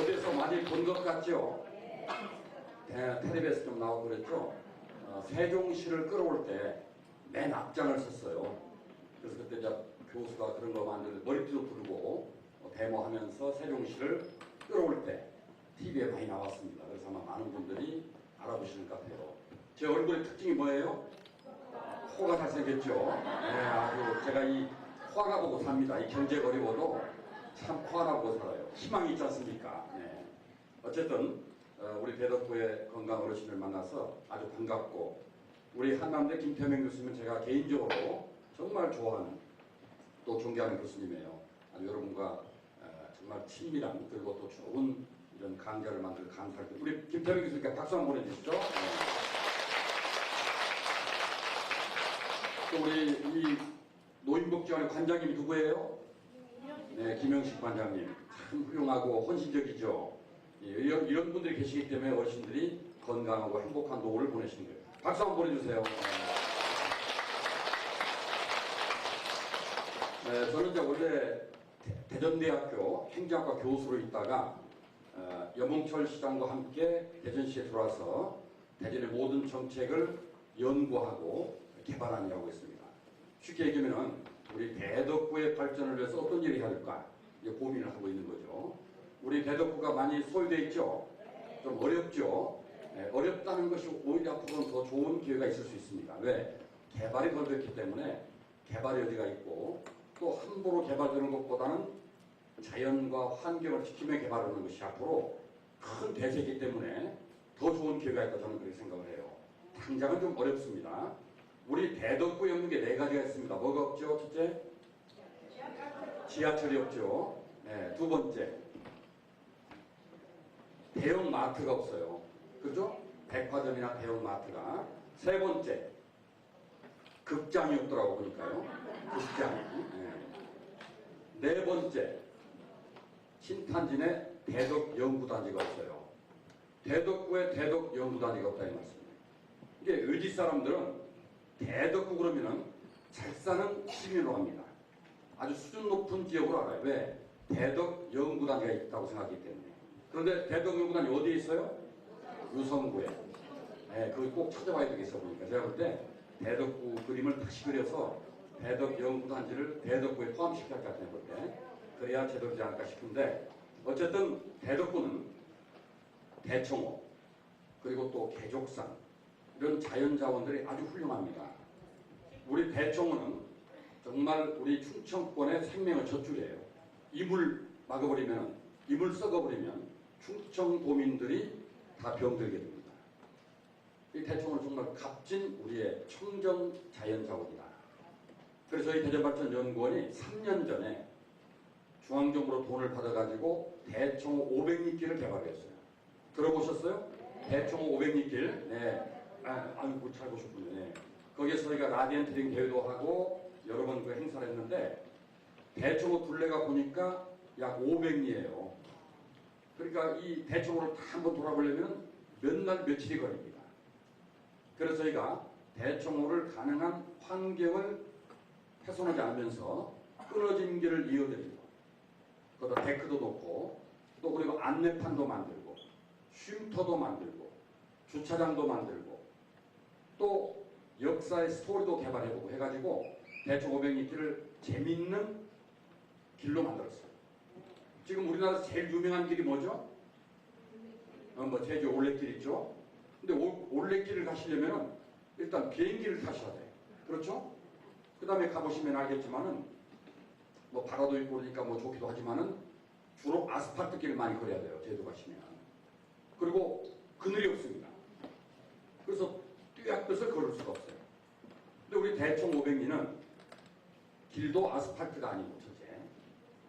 어디서 많이 본 것 같죠? 텔레비에서 좀 나오고 그랬죠? 세종시를 끌어올 때 맨 앞장을 섰어요. 그래서 그때 이제 교수가 그런 거 만들 머리띠도 부르고 데모하면서 세종시를 끌어올 때 TV에 많이 나왔습니다. 그래서 아마 많은 분들이 알아보시는 것 같아요. 제 얼굴의 특징이 뭐예요? 코가 잘생겼죠? 네, 아주 제가 이 코 하나 보고 삽니다. 이 경제가 어려워도 참 코 하나 보고 살아요. 희망이 있지 않습니까? 네. 어쨌든 우리 대덕구의 건강 어르신을 만나서 아주 반갑고, 우리 한남대 김태명 교수님은 제가 개인적으로 정말 좋아하는 또 존경하는 교수님이에요. 아주 여러분과 정말 친밀한, 그리고 또 좋은 이런 강좌를 만들 강사를, 우리 김태명 교수님께 박수 한번 보내주시죠. 네. 또 우리 이 노인복지관의 관장님이 누구예요? 네, 김영식 관장님. 참 훌륭하고 헌신적이죠. 이런 분들이 계시기 때문에 어르신들이 건강하고 행복한 노후를 보내시는 거예요. 박수 한번 보내주세요. 네, 저는 이제 원래 대전대학교 행정학과 교수로 있다가 염홍철 시장과 함께 대전시에 들어와서 대전의 모든 정책을 연구하고 개발하는 일을 하고 있습니다. 쉽게 얘기하면 우리 대덕구의 발전을 위해서 어떤 일을 해야 할까 고민을 하고 있는 거죠. 우리 대덕구가 많이 소유되어 있죠? 좀 어렵죠? 네, 어렵다는 것이 오히려 앞으로는 더 좋은 기회가 있을 수 있습니다. 왜? 개발이 덜 됐기 때문에 개발의 여지가 있고, 또 함부로 개발되는 것보다는 자연과 환경을 지키며 개발하는 것이 앞으로 큰 대세이기 때문에 더 좋은 기회가 있다, 저는 그렇게 생각을 해요. 당장은 좀 어렵습니다. 우리 대덕구에 없는 게 4가지가 있습니다. 뭐가 없죠? 첫째, 지하철이 없죠. 네, 두 번째, 대형 마트가 없어요. 그죠? 백화점이나 대형 마트가. 세 번째, 극장이 없더라고 보니까요. 극장이. 네 번째, 신탄진에 대덕연구단지가 없어요. 대덕구에 대덕연구단지가 없다 이 말씀이에요. 이게 을지 사람들은 대덕구 그러면은 잘 사는 시민으로 합니다. 아주 수준 높은 지역으로 알아요. 왜? 대덕연구단지가 있다고 생각하기 때문에. 그런데 대덕연구단이 어디에 있어요? 유성구에. 네, 그걸 꼭 찾아봐야 되겠어 보니까. 제가 볼 때 대덕구 그림을 다시 그려서 대덕연구단지를 대덕구에 포함시켜야 할 것 같아요. 볼 때. 그래야 제대로 되지 않을까 싶은데, 어쨌든 대덕구는 대청호, 그리고 또 개족산, 이런 자연자원들이 아주 훌륭합니다. 우리 대청호는 정말 우리 충청권의 생명의 젖줄이에요. 이물 막아버리면, 이물 썩어버리면 충청도민들이 다 병들게 됩니다. 이 대청호는 정말 값진 우리의 청정 자연자원이다. 그래서 저희 대전발전연구원이 3년 전에 중앙정부로 돈을 받아가지고 대청호 500리길을 개발했어요. 들어보셨어요? 대청호 500리길. 네. 아이고, 잘 보셨군요. 네. 거기에서 저희가 라디언트링 대회도 하고 여러 번 그 행사를 했는데, 대청호 둘레가 보니까 약 500리예요. 그러니까 이 대청호를 다 한번 돌아보려면 몇 날 며칠이 걸립니다. 그래서 저희가 대청호를 가능한 환경을 훼손하지 않으면서 끊어진 길을 이어드리고, 거기다 데크도 놓고, 또 그리고 안내판도 만들고, 쉼터도 만들고, 주차장도 만들고, 또 역사의 스토리도 개발해보고 해가지고 대충 500리길을 재밌는 길로 만들었어요. 지금 우리나라에서 제일 유명한 길이 뭐죠? 제주 올레길 있죠? 근데 올레길을 가시려면 일단 비행기를 타셔야 돼요. 그렇죠? 그 다음에 가보시면 알겠지만은 바다도 있고 그러니까 좋기도 하지만은 주로 아스팔트 길을 많이 걸어야 돼요. 제주 가시면. 그리고 그늘이 없습니다. 그래서 뙤약볕을 걸을 수가 없어요. 근데 우리 대청 500리는 길도 아스팔트가 아니고 첫째,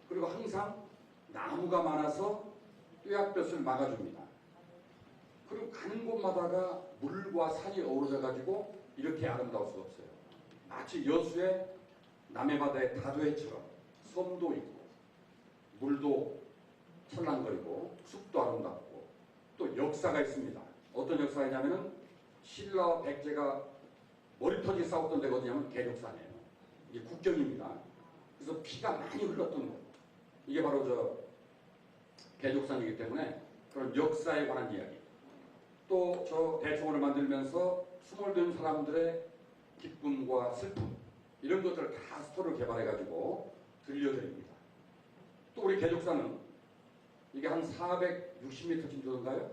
그리고 항상 나무가 많아서 뙤약볕을 막아줍니다. 그리고 가는 곳마다가 물과 산이 어우러져 가지고 이렇게 아름다울 수가 없어요. 마치 여수의 남해바다의 다도해처럼 섬도 있고 물도 찰랑거리고 숲도 아름답고 또 역사가 있습니다. 어떤 역사가 있냐면은 신라와 백제가 머리 터지게 싸웠던 데가 어디냐면 개족산이에요. 이게 국경입니다. 그래서 피가 많이 흘렀던 거. 이게 바로 개족산이기 때문에 그런 역사에 관한 이야기, 또 저 대청원을 만들면서 스몰된 사람들의 기쁨과 슬픔, 이런 것들을 다 스토리를 개발해가지고 들려드립니다. 또 우리 개족산은 이게 한 460m 정도 되는가요?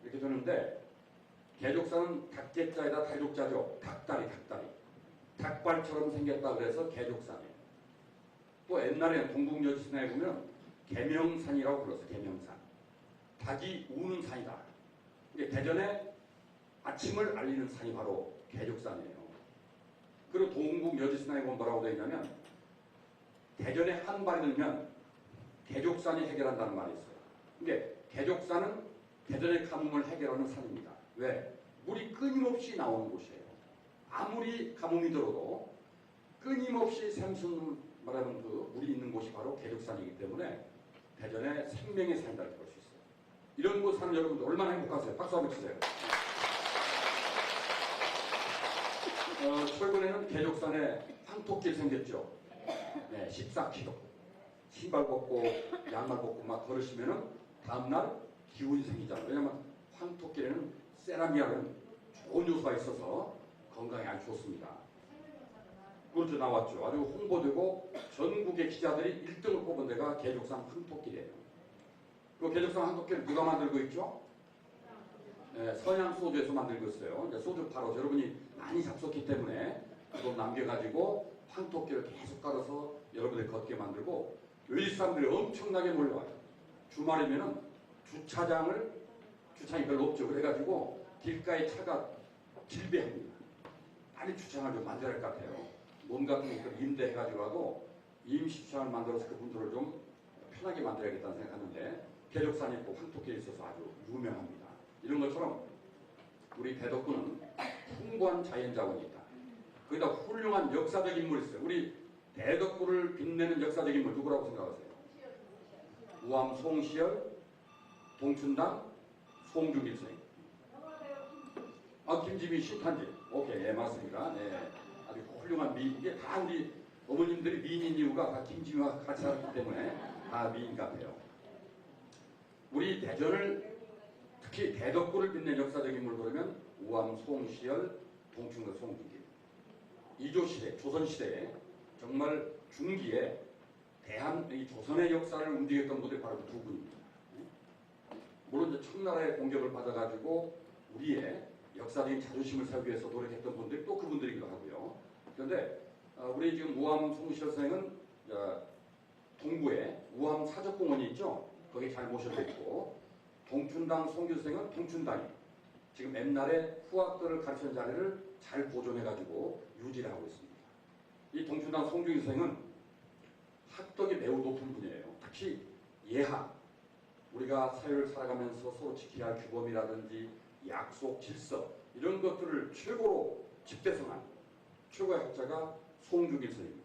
이렇게 되는데, 개족산은 닭개자에다 달족자죠. 닭다리. 닭발처럼 생겼다 그래서 개족산이에요. 또 옛날에 동국여지산에 보면 계명산이라고 불렀어요. 계명산. 닭이 우는 산이다. 이게 대전에 아침을 알리는 산이 바로 개족산이에요. 그리고 동국여지산에 보면 뭐라고 되어 있냐면, 대전에 한 발이 들면 개족산이 해결한다는 말이 있어요. 이게 개족산은 대전의 가뭄을 해결하는 산입니다. 왜? 물이 끊임없이 나오는 곳이에요. 아무리 가뭄이 들어도 끊임없이 샘순 말하는 그 물이 있는 곳이 바로 개족산이기 때문에 대전의 생명의 산이라고 볼 수 있어요. 이런 곳 사는 여러분들 얼마나 행복하세요? 박수 한번 치세요. 최근에는 개족산에 황토길 생겼죠. 네, 14km. 신발 벗고 양말 벗고 막 걸으시면은 다음날 기운이 생기잖아요. 왜냐하면 황토길에는 세라미아라는 좋은 요소가 있어서 건강에 아주 좋습니다. 그렇죠, 나왔죠. 아주 홍보되고 전국의 기자들이 1등을 뽑은 데가 개족산 황토길이에요. 그 개족산 황토길 누가 만들고 있죠? 네, 서양 소주에서 만들고 있어요. 소주 팔아서 여러분이 많이 잡섰기 때문에 그거 남겨가지고 황토길을 계속 깔아서 여러분들이 걷게 만들고, 외지 사람들이 엄청나게 몰려와요. 주말이면은 주차장이 별로 없죠. 그래가지고 길가에 차가 길배합니다. 빨리 주차장을 좀 만들어야 할 것 같아요. 몸 같은 것들 임대해가지고라도 임시 주차장을 만들어서 그분들을 좀 편하게 만들어야겠다는 생각하는데, 개족산이 있고 황토길이 있어서 아주 유명합니다. 이런 것처럼 우리 대덕구는 풍부한 자연자원이 있다. 거기다 훌륭한 역사적 인물이 있어요. 우리 대덕구를 빛내는 역사적 인물 누구라고 생각하세요? 우암 송시열, 동춘당, 송중길 선생님. 김지미 신탄지. 오케이, 예, 맞습니다. 네, 아주 훌륭한 미인. 이게 다 우리 어머님들이 미인인 이유가 다 김지미와 같이 살았기 때문에 다 미인 같아요. 우리 대전을, 특히 대덕구를 빛낸 역사적 인물 그러면 우암 송시열, 동춘당, 송중길. 이조시대, 조선시대에 정말 중기에 이 조선의 역사를 움직였던 분들이 바로 그 두 분입니다. 물론 이제 청나라의 공격을 받아가지고 우리의 역사적인 자존심을 세우기 위해서 노력했던 분들이 또 그분들이기도 하고요. 그런데 우리 지금 우암 송시열 선생은 동구에 우암 사적공원이 있죠. 거기 잘 모셔져 있고, 동춘당 송길 선생은 동춘당이 지금 옛날에 후학들을 가르치는 자리를 잘 보존해가지고 유지를 하고 있습니다. 이 동춘당 송중길 선생은 학덕이 매우 높은 분이에요. 특히 예학, 우리가 사회를 살아가면서 서로 지켜야 할 규범이라든지 약속, 질서, 이런 것들을 최고로 집대성한 최고의 학자가 송중길 선생입니다.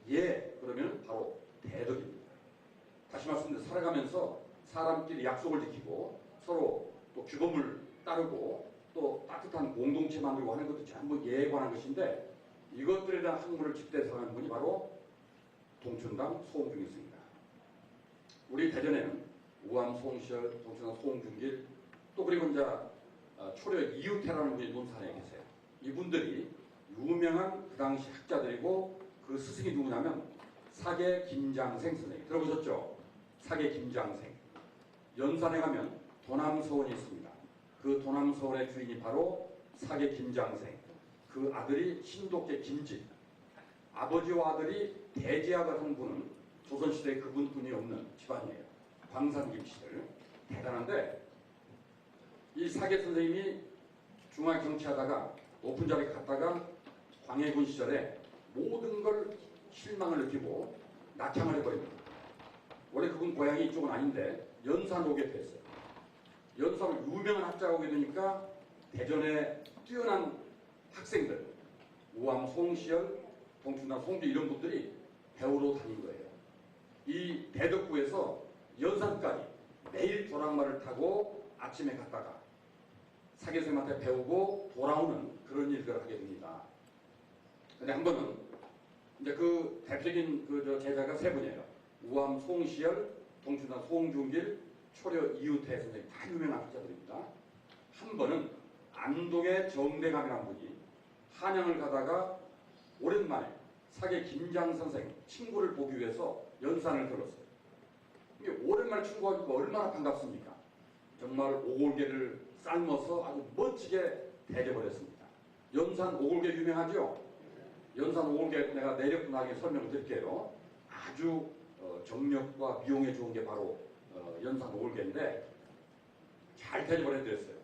이게 그러면 바로 대덕입니다. 다시 말씀드려, 살아가면서 사람끼리 약속을 지키고 서로 또 규범을 따르고 또 따뜻한 공동체 만들고 하는 것도 전부 예에 관한 것인데, 이것들에 대한 학문을 집대성한 분이 바로 동춘당 송중길 선생입니다. 우리 대전에는 우암 송시열, 동춘당 송중길, 또 그리고 이제 초려 이유태라는 분이 논산에 계세요. 이분들이 유명한 그 당시 학자들이고, 그 스승이 누구냐면 사계 김장생 선생님. 들어보셨죠? 사계 김장생. 연산에 가면 도남서원이 있습니다. 그 도남서원의 주인이 바로 사계 김장생. 그 아들이 신독계 김진. 아버지와 아들이 대제학을 한 분은 조선시대에 그분뿐이 없는 집안이에요. 광산 김씨들. 대단한데, 이 사계 선생님이 중앙에 정치하다가 높은 자리에 갔다가 광해군 시절에 모든 걸 실망을 느끼고 낙향을 해버립니다. 원래 그분 고향이 이쪽은 아닌데 연산 오게 됐어요. 연산을 유명한 학자가 오게 되니까 대전에 뛰어난 학생들, 우암 송시열, 동춘당 송주 이런 분들이 배우러 다닌 거예요. 이 대덕구에서 연산까지 매일 조랑말을 타고 아침에 갔다가 사계 선생님한테 배우고 돌아오는 그런 일들을 하게 됩니다. 근데 한 번은 이제 그 대표적인 제자가 세 분이에요. 우암 송시열, 동춘단 송중길, 초려 이유태 선생님 다 유명한 학자들입니다. 한 번은 안동의 정대감이라는 분이 한양을 가다가 오랜만에 사계 김장 선생 친구를 보기 위해서 연산을 들었어요. 이게 오랜만에 친구하니까 얼마나 반갑습니까? 정말 오골계를 삶아서 아주 멋지게 대접을 했습니다. 연산 오골계 유명하죠? 연산 오골계 내가 내력도 나중에 설명을 드릴게요. 아주 정력과 미용에 좋은 게 바로 연산 오골계인데 잘 대접을 해드렸어요.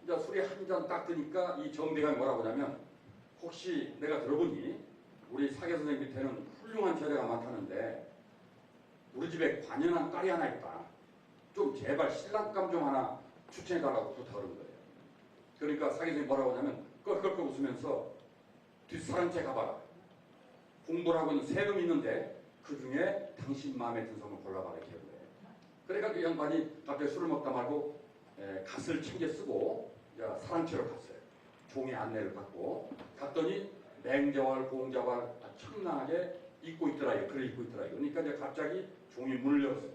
이제 술이 한 잔 딱 드니까 이 정대감이 뭐라고 하냐면, 혹시 내가 들어보니 우리 사계 선생님 밑에는 훌륭한 재래가 많다는데 우리 집에 관연한 딸이 하나 있다. 좀 제발 신랑감 좀 하나 추천해달라고 부탁을 한 거예요. 그러니까 사계 선생님이 뭐라고 하냐면 껄껄껄 웃으면서 뒷사랑채 가봐라. 공부를 하고 있는 세 놈이 있는데 그 중에 당신 마음에 든 사람을 골라봐라 이렇게 그래. 그러니까 그 양반이 갑자기 술을 먹다 말고 갓을 챙겨 쓰고 사랑채로 갔어요. 종의 안내를 받고 갔더니 맹자왈 공자왈 청량하게 입고 있더라. 글을 입고 있더라. 그러니까 이제 갑자기 종이 문을 열었어요.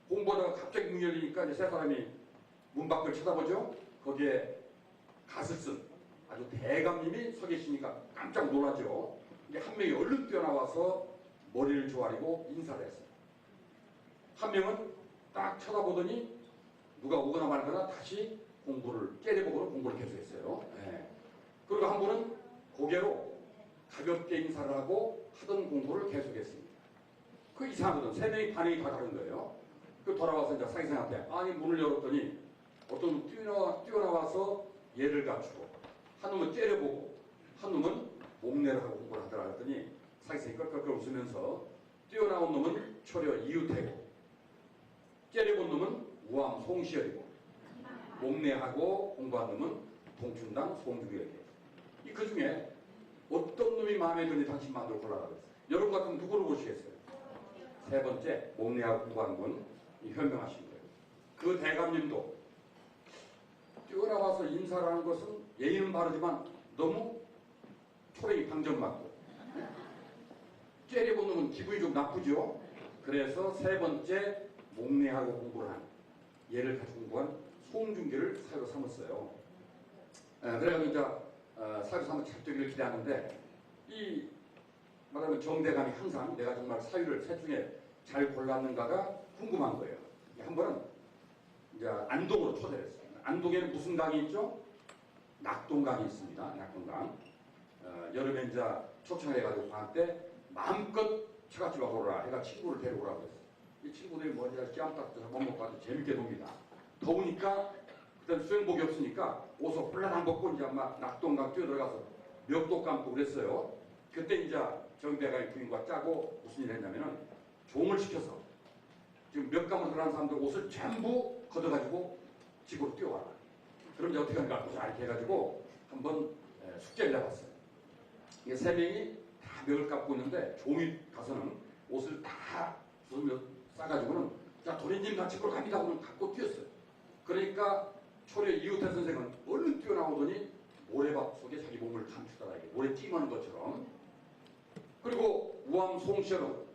공부하다가 갑자기 문이 열리니까 이제 세 사람이 문 밖을 쳐다보죠. 거기에 갓을 쓴 아주 대감님이 서 계시니까 깜짝 놀라죠. 이게 한 명이 얼른 뛰어나와서 머리를 조아리고 인사를 했어요. 한 명은 딱 쳐다보더니 누가 오거나 말거나 다시 공부를 깨려보고는 공부를 계속했어요. 네. 그리고 한 분은 고개로 가볍게 인사를 하고 하던 공부를 계속했습니다. 그 이상하거든. 세 명이 반응이 다 다른 거예요. 그 돌아와서 이제 사기생한테 아니 문을 열었더니 어떤 놈은 뛰어나와서 예를 갖추고 한 놈은 째려보고 한 놈은 목례를 하고 공부를 하더라 했더니 사기생이 껄껄껄 웃으면서 뛰어나온 놈은 초려 이유태고 째려본 놈은 우암 송시열이고 목례하고 공부한 놈은 동춘당 송중길이에요. 그 중에 어떤 놈이 마음에 드니 당신 마음대로 골라라 그랬어요. 여러분 같으면 누구를 보시겠어요? 세 번째 목례하고 공부한 분 현명하신 거예요. 그 대감님도 뛰어나와서 인사를 하는 것은 예의는 바르지만 너무 초랭이 방정 맞고 째려본 놈은 기분이 좀 나쁘죠. 그래서 세 번째 목례하고 공부를 한 예를 가지고 공부한 송중길을 사유로 삼았어요. 그래가지고 이제 사유로 삼아 잘 되기를 기대하는데 이 말하면 정대감이 항상 내가 정말 사유를 셋 중에 잘 골랐는가가 궁금한 거예요. 한 번은 이제 안동으로 초대를 했어요. 안동에는 무슨 강이 있죠? 낙동강이 있습니다. 낙동강. 여름에 이제 초청을 해가지고 방학 때 마음껏 처갓집에 오라 해가 친구를 데려오라고 했어요. 이 친구들이 뭐지 짬딱도 한번 먹고 아주 재밌게 놉니다. 더우니까 그때 수영복이 없으니까 옷을 홀라당 벗고 이제 막 낙동강 뛰어들어가서 멱도 감고 그랬어요. 그때 이제 정대감이 부인과 짜고 무슨 일을 했냐면은 종을 시켜서 지금 몇 감을 들어간 사람들 옷을 전부 걷어가지고 집으로 뛰어와라. 그럼 이제 어떻게 하는가 이렇게 해가지고 한번 숙제를 내봤어요. 이게 세 명이 다 멱을 감고 있는데 종이 가서는 옷을 다 싸가지고는 자 도련님 같이 그걸 갑니다 하고 갖고 뛰었어요. 그러니까 초려 이우태 선생은 얼른 뛰어나오더니 모래밭 속에 자기 몸을 감추더라. 이게 모래 찜하는 것처럼. 그리고 우암 송시열은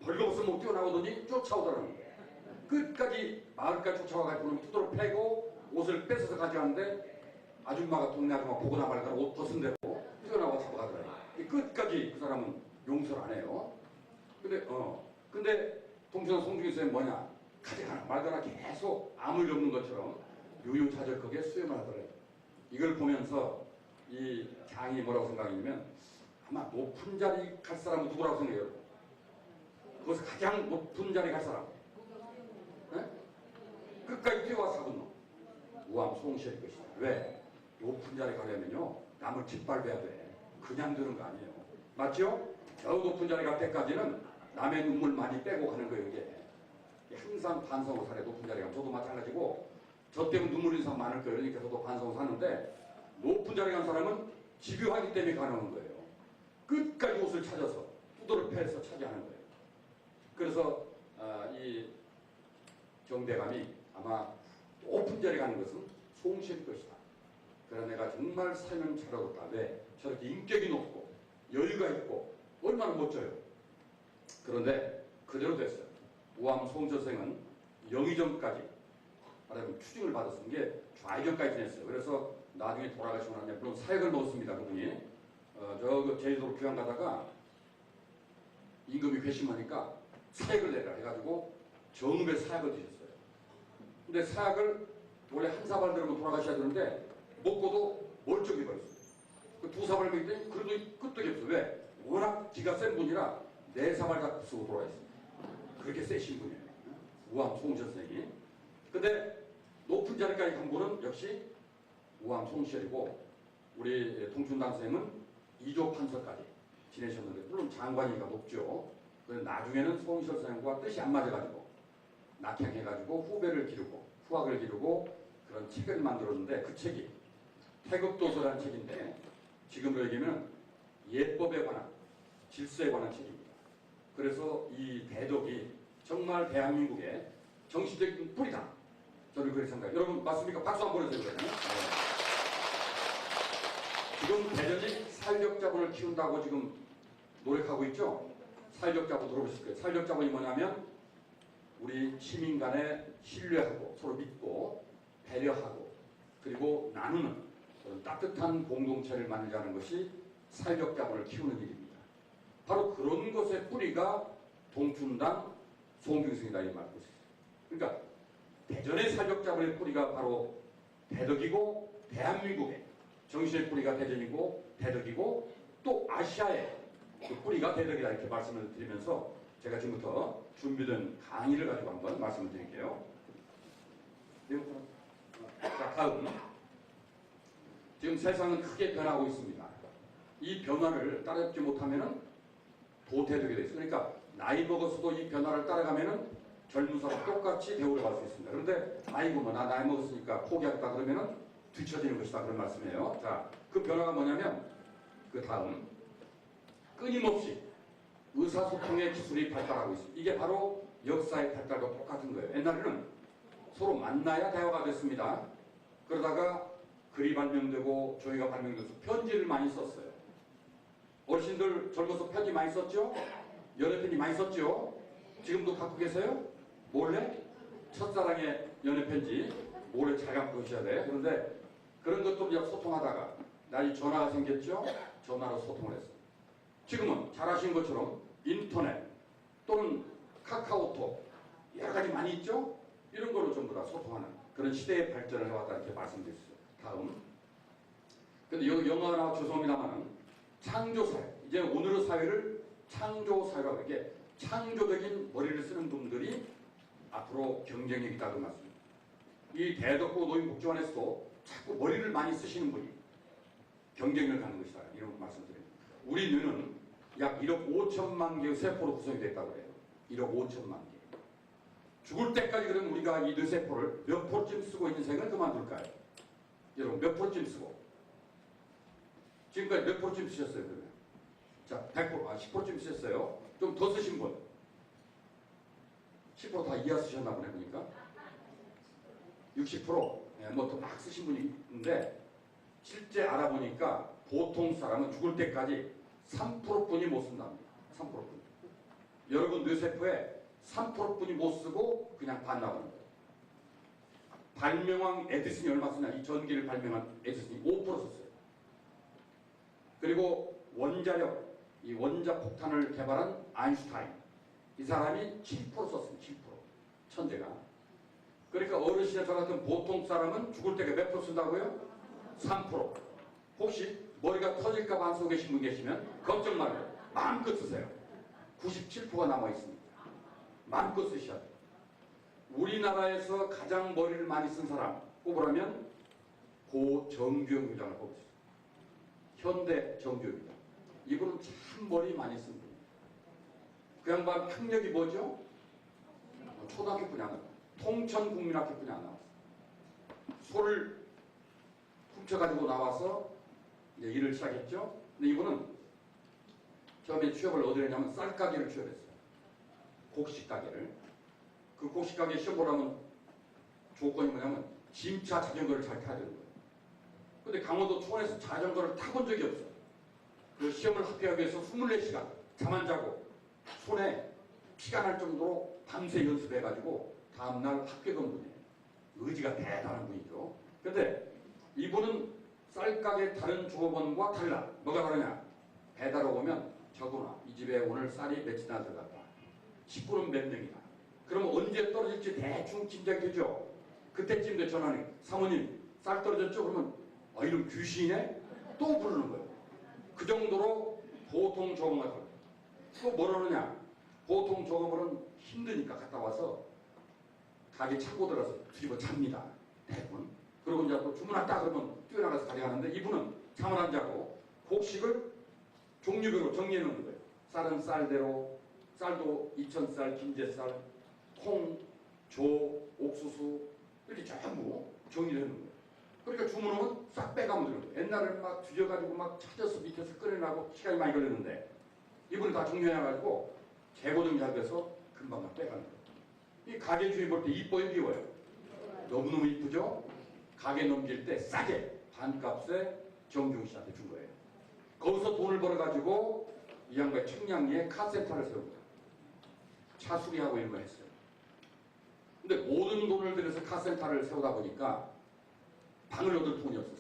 벌거벗은 뛰어나오더니 쫓아오더라는 거예요. 끝까지 마을까지 쫓아와가지고 투도로 패고 옷을 뺏어서 가져가는데 아줌마가 동네 아줌마 보고 나발까 옷 벗은 대로 뛰어나와 잡아가더라고요. 끝까지 그 사람은 용서를 안 해요. 근데 동춘단 송중길 선생님 뭐냐? 가져가나 말거나 계속 아무 일 없는 것처럼 유유자적하게 수행을 하더래요. 이걸 보면서 이 장이 뭐라고 생각했냐면 아마 높은 자리 갈 사람은 누구라고 생각해요? 거기서 가장 높은 자리 갈 사람. 네? 끝까지 뛰어와 sab은 놈. 우암 송시열일 것이다. 왜? 높은 자리 가려면요 남을 짓밟아야 돼. 그냥 되는 거 아니에요. 맞죠? 저 높은 자리 갈 때까지는 남의 눈물 많이 빼고 가는 거예요. 이게 항상 반성을 사래. 높은 자리 가면 저도 마찬가지고 저 때문에 눈물 흘리는 사람 많을 거예요. 그러니까 저도 반성을 사는데 높은 자리 간 사람은 집요하기 때문에 가는 거예요. 끝까지 옷을 찾아서 후도를 패서 차지하는 거예요. 그래서 이 정대감이 아마 높은 자리 가는 것은 송시일 것이다. 그러나 내가 정말 삶은 잘 얻었다. 왜? 저렇게 인격이 높고 여유가 있고 얼마나 멋져요. 그런데 그대로 됐어요. 우암 송철생은 영의정까지 말하자면 추징을 받았은 게 좌의정까지 지냈어요. 그래서 나중에 돌아가시고 나서 물론 사역을 넣었습니다. 그분이 저 제주도로 귀향 가다가 임금이 괘씸하니까 사역을 내라 해가지고 정읍에 사역을 드셨어요. 근데 사역을 원래 한 사발 들으면 돌아가셔야 되는데 먹고도 멀쩡히 버렸어요. 그 두 사발 먹더니 그래도 끄떡이 없어요. 왜? 워낙 기가 센 분이라 네 사발 다 쓰고 돌아있습니다. 그렇게 세신 분이에요. 우암 송철생이. 근데 높은 자리까지 간 분은 역시 우암 송시열이고 우리 통춘당 선생님은 2조 판서까지 지내셨는데 물론 장관이가 높죠. 그런데 나중에는 송시열 선생님과 뜻이 안 맞아가지고 낙향해가지고 후학을 기르고 그런 책을 만들었는데 그 책이 태극도서라는 책인데 지금으로 얘기하면 예법에 관한 질서에 관한 책입니다. 그래서 이 대덕이 정말 대한민국의 정신적인 뿌리다. 저는 그렇게 생각해요. 여러분 맞습니까? 박수 한번 보내주세요. 네. 지금 대전이 살력자본을 키운다고 지금 노력하고 있죠? 살력자본 들어보실 거예요. 살력자본이 뭐냐면 우리 시민 간에 신뢰하고 서로 믿고 배려하고 그리고 나누는 그런 따뜻한 공동체를 만들자는 것이 살력자본을 키우는 일입니다. 바로 그런 것의 뿌리가 동춘당 송중승이다 이 말고 있어요. 그러니까 대전의 살력자본의 뿌리가 바로 대덕이고 대한민국의 정신의 뿌리가 대전이고 대덕이고 또 아시아의 그 뿌리가 대덕이다 이렇게 말씀을 드리면서 제가 지금부터 준비된 강의를 가지고 한번 말씀을 드릴게요. 자, 다음. 지금 세상은 크게 변하고 있습니다. 이 변화를 따라잡지 못하면 도태되게 되어 있어요. 그러니까 나이 먹어서도 이 변화를 따라가면 젊은 사람 똑같이 대우를 받을 수 있습니다. 그런데 아이고 뭐 나 나이 먹었으니까 포기하겠다 그러면 뒤처지는 것이다 그런 말씀이에요. 자, 그 변화가 뭐냐면 그 다음 끊임없이 의사소통의 기술이 발달하고 있습니다. 이게 바로 역사의 발달과 똑같은 거예요. 옛날에는 서로 만나야 대화가 됐습니다. 그러다가 글이 발명되고 조회가 발명돼서 편지를 많이 썼어요. 어르신들 젊어서 편지 많이 썼죠? 연애편지 많이 썼죠? 지금도 갖고 계세요? 몰래? 첫사랑의 연애편지 몰래 잘 갖고 계셔야 돼. 그런데 그런 것도 소통하다가 나이 전화가 생겼죠? 전화로 소통을 했어요. 지금은 잘 아시는 것처럼 인터넷 또는 카카오톡 여러 가지 많이 있죠? 이런 걸로 전부 다 소통하는 그런 시대의 발전을 해왔다 이렇게 말씀드렸어요. 다음. 근데 여기 영어가 나와 죄송합니다만은 창조사회. 이제 오늘의 사회를 창조사회라고 이게 창조적인 머리를 쓰는 분들이 앞으로 경쟁력이 있다고 말씀입니다. 이 대덕구 노인복지관에서도 자꾸 머리를 많이 쓰시는 분이 경쟁력을 갖는 것이다. 이런 말씀드립니다. 우리 뇌는 약 1억 5천만 개의 세포로 구성이 됐다고 해요. 1억 5천만 개. 죽을 때까지 그럼 우리가 이 뇌세포를 몇 프로쯤 쓰고 있는 생을 그만둘까요? 여러분 몇 프로쯤 쓰고? 지금까지 몇 프로쯤 쓰셨어요? 그러면? 자, 100%, 10%쯤 쓰셨어요. 좀 더 쓰신 분? 10% 다 이하 쓰셨나 보네 보니까. 60%? 네, 뭐 더 막 쓰신 분이 있는데 실제 알아보니까 보통 사람은 죽을 때까지 3%뿐이 못 쓴답니다. 3%뿐. 여러분 뇌세포에 3%뿐이 못 쓰고 그냥 반나가는 거예요. 발명왕 에디슨이 얼마 쓰냐? 이 전기를 발명한 에디슨이 5% 썼어요. 그리고 원자력, 이 원자폭탄을 개발한 아인슈타인. 이 사람이 7% 썼습니다. 7%. 천재가. 그러니까 어르신의 저 같은 보통 사람은 죽을 때가 몇 프로 쓴다고요? 3%. 혹시 머리가 터질까봐 안 쓰고 계신 분 계시면 걱정 말아요. 마음껏 쓰세요. 97%가 남아있습니다. 마음껏 쓰셔야 돼요. 우리나라에서 가장 머리를 많이 쓴 사람 꼽으라면 고 정규영 부장을 꼽을 수 있어요. 현대 정규영입니다. 이분은 참 머리 많이 쓴 분이에요. 그 양반 학력이 뭐죠? 초등학교뿐이 안 나왔어요. 통천국민학교뿐이 안 나왔어요. 소를 훔쳐가지고 나와서 이제 일을 시작했죠. 근데 이분은 처음에 취업을 어디로 했냐면 쌀가게를 취업했어요. 곡식 가게를. 그 곡식 가게 시험 보려면 조건이 뭐냐면 짐차 자전거를 잘 타야 되는 거예요. 근데 강원도 초원에서 자전거를 타본 적이 없어요. 그 시험을 합격하기 위해서 24시간 잠 안 자고 손에 피가 날 정도로 밤새 연습해가지고 다음날 합격한 분이에요. 의지가 대단한 분이죠. 근데 이분은 쌀가게 다른 조업원과 달라. 뭐가 다르냐? 배달하고 오면 저구나. 이 집에 오늘 쌀이 몇이나 들어갔다. 식구는 몇 명이다. 그러면 언제 떨어질지 대충 짐작이 되죠. 그때쯤 돼 전화니 사모님 쌀 떨어졌죠? 그러면 이런 귀신이네? 또 부르는 거예요. 그 정도로 보통 조업원 같은 거예요. 또 뭐라느냐? 보통 조업원은 힘드니까 갔다 와서 가게 창고 들어가서 뒤집어 잡니다. 대부분. 그리고 이제 또 주문 왔다 그러면 뛰어나가서 가져가는데 이분은 잠을 안 자고 곡식을 종류별로 정리해 놓는 거예요. 쌀은 쌀대로, 쌀도 이천쌀, 김제쌀, 콩, 조, 옥수수 이렇게 전부 정리를 해놓는 거예요. 그러니까 주문은 싹 빼가면 되는 거예요. 옛날에는 막 뒤져가지고 막 찾아서 밑에서 꺼내나고 시간이 많이 걸렸는데 이분은 다 정리해가지고 재고정 잘 돼서 금방 다 빼가는 거예요. 이 가게 주인 볼 때 이뻐요, 비워요? 너무너무 이쁘죠? 가게 넘길 때 싸게 반값에 정중 씨한테 준 거예요. 거기서 돈을 벌어가지고 이 양반이 청량리에 카센터를 세웁니다. 차 수리하고 이런 거 했어요. 근데 모든 돈을 들여서 카센터를 세우다 보니까 방을 얻을 돈이 없었어요.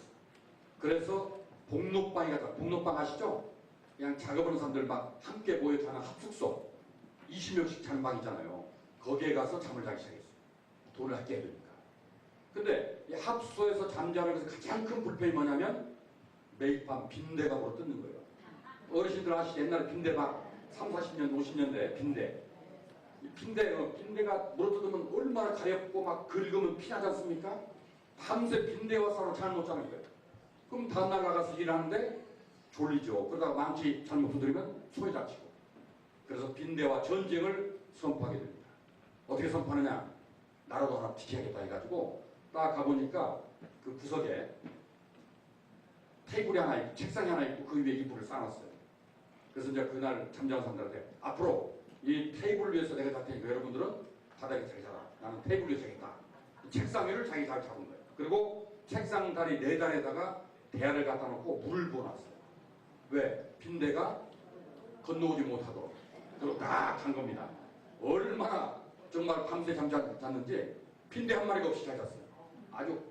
그래서 복록방에 가서, 복록방 아시죠? 그냥 작업하는 사람들 막 함께 모여 자는 합숙소 20명씩 자는 방 있잖아요. 거기에 가서 잠을 자기 시작했어요. 돈을 아껴야 되니까. 근데 이 합숙소에서 잠자는 것에서 가장 큰 불편이 뭐냐면 매일 밤 빈대가 물어 뜯는 거예요. 어르신들 아시죠? 옛날에 빈대 막 3, 40년, 50년대 빈대. 이 빈대가 물어 뜯으면 얼마나 가렵고 막 긁으면 피나지 않습니까? 밤새 빈대와 싸워 잠을 못 자는 거예요. 그럼 다음날 나가서 일하는데 졸리죠. 그러다가 망치 잘못 두드리면 소리 다치고. 그래서 빈대와 전쟁을 선포하게 됩니다. 어떻게 선포하느냐? 나라도 하나 지켜야겠다 해가지고 딱 가보니까 그 구석에 테이블이 하나 있고 책상이 하나 있고 그 위에 이불을 쌓아놨어요. 그래서 이제 그날 잠자는 사람들한테 앞으로 이 테이블 위에서 내가 잘 테니까 여러분들은 바닥에 잘 자라. 나는 테이블 위에 자겠다. 책상 위를 자기 잘 잡은 거예요. 그리고 책상 다리 4단에다가 대야를 갖다 놓고 물을 부어놨어요. 왜? 빈대가 건너오지 못하도록. 그리고 딱 간 겁니다. 얼마나 정말 밤새 잠잤는지 빈대 한 마리가 없이 잘 잤어요. 아주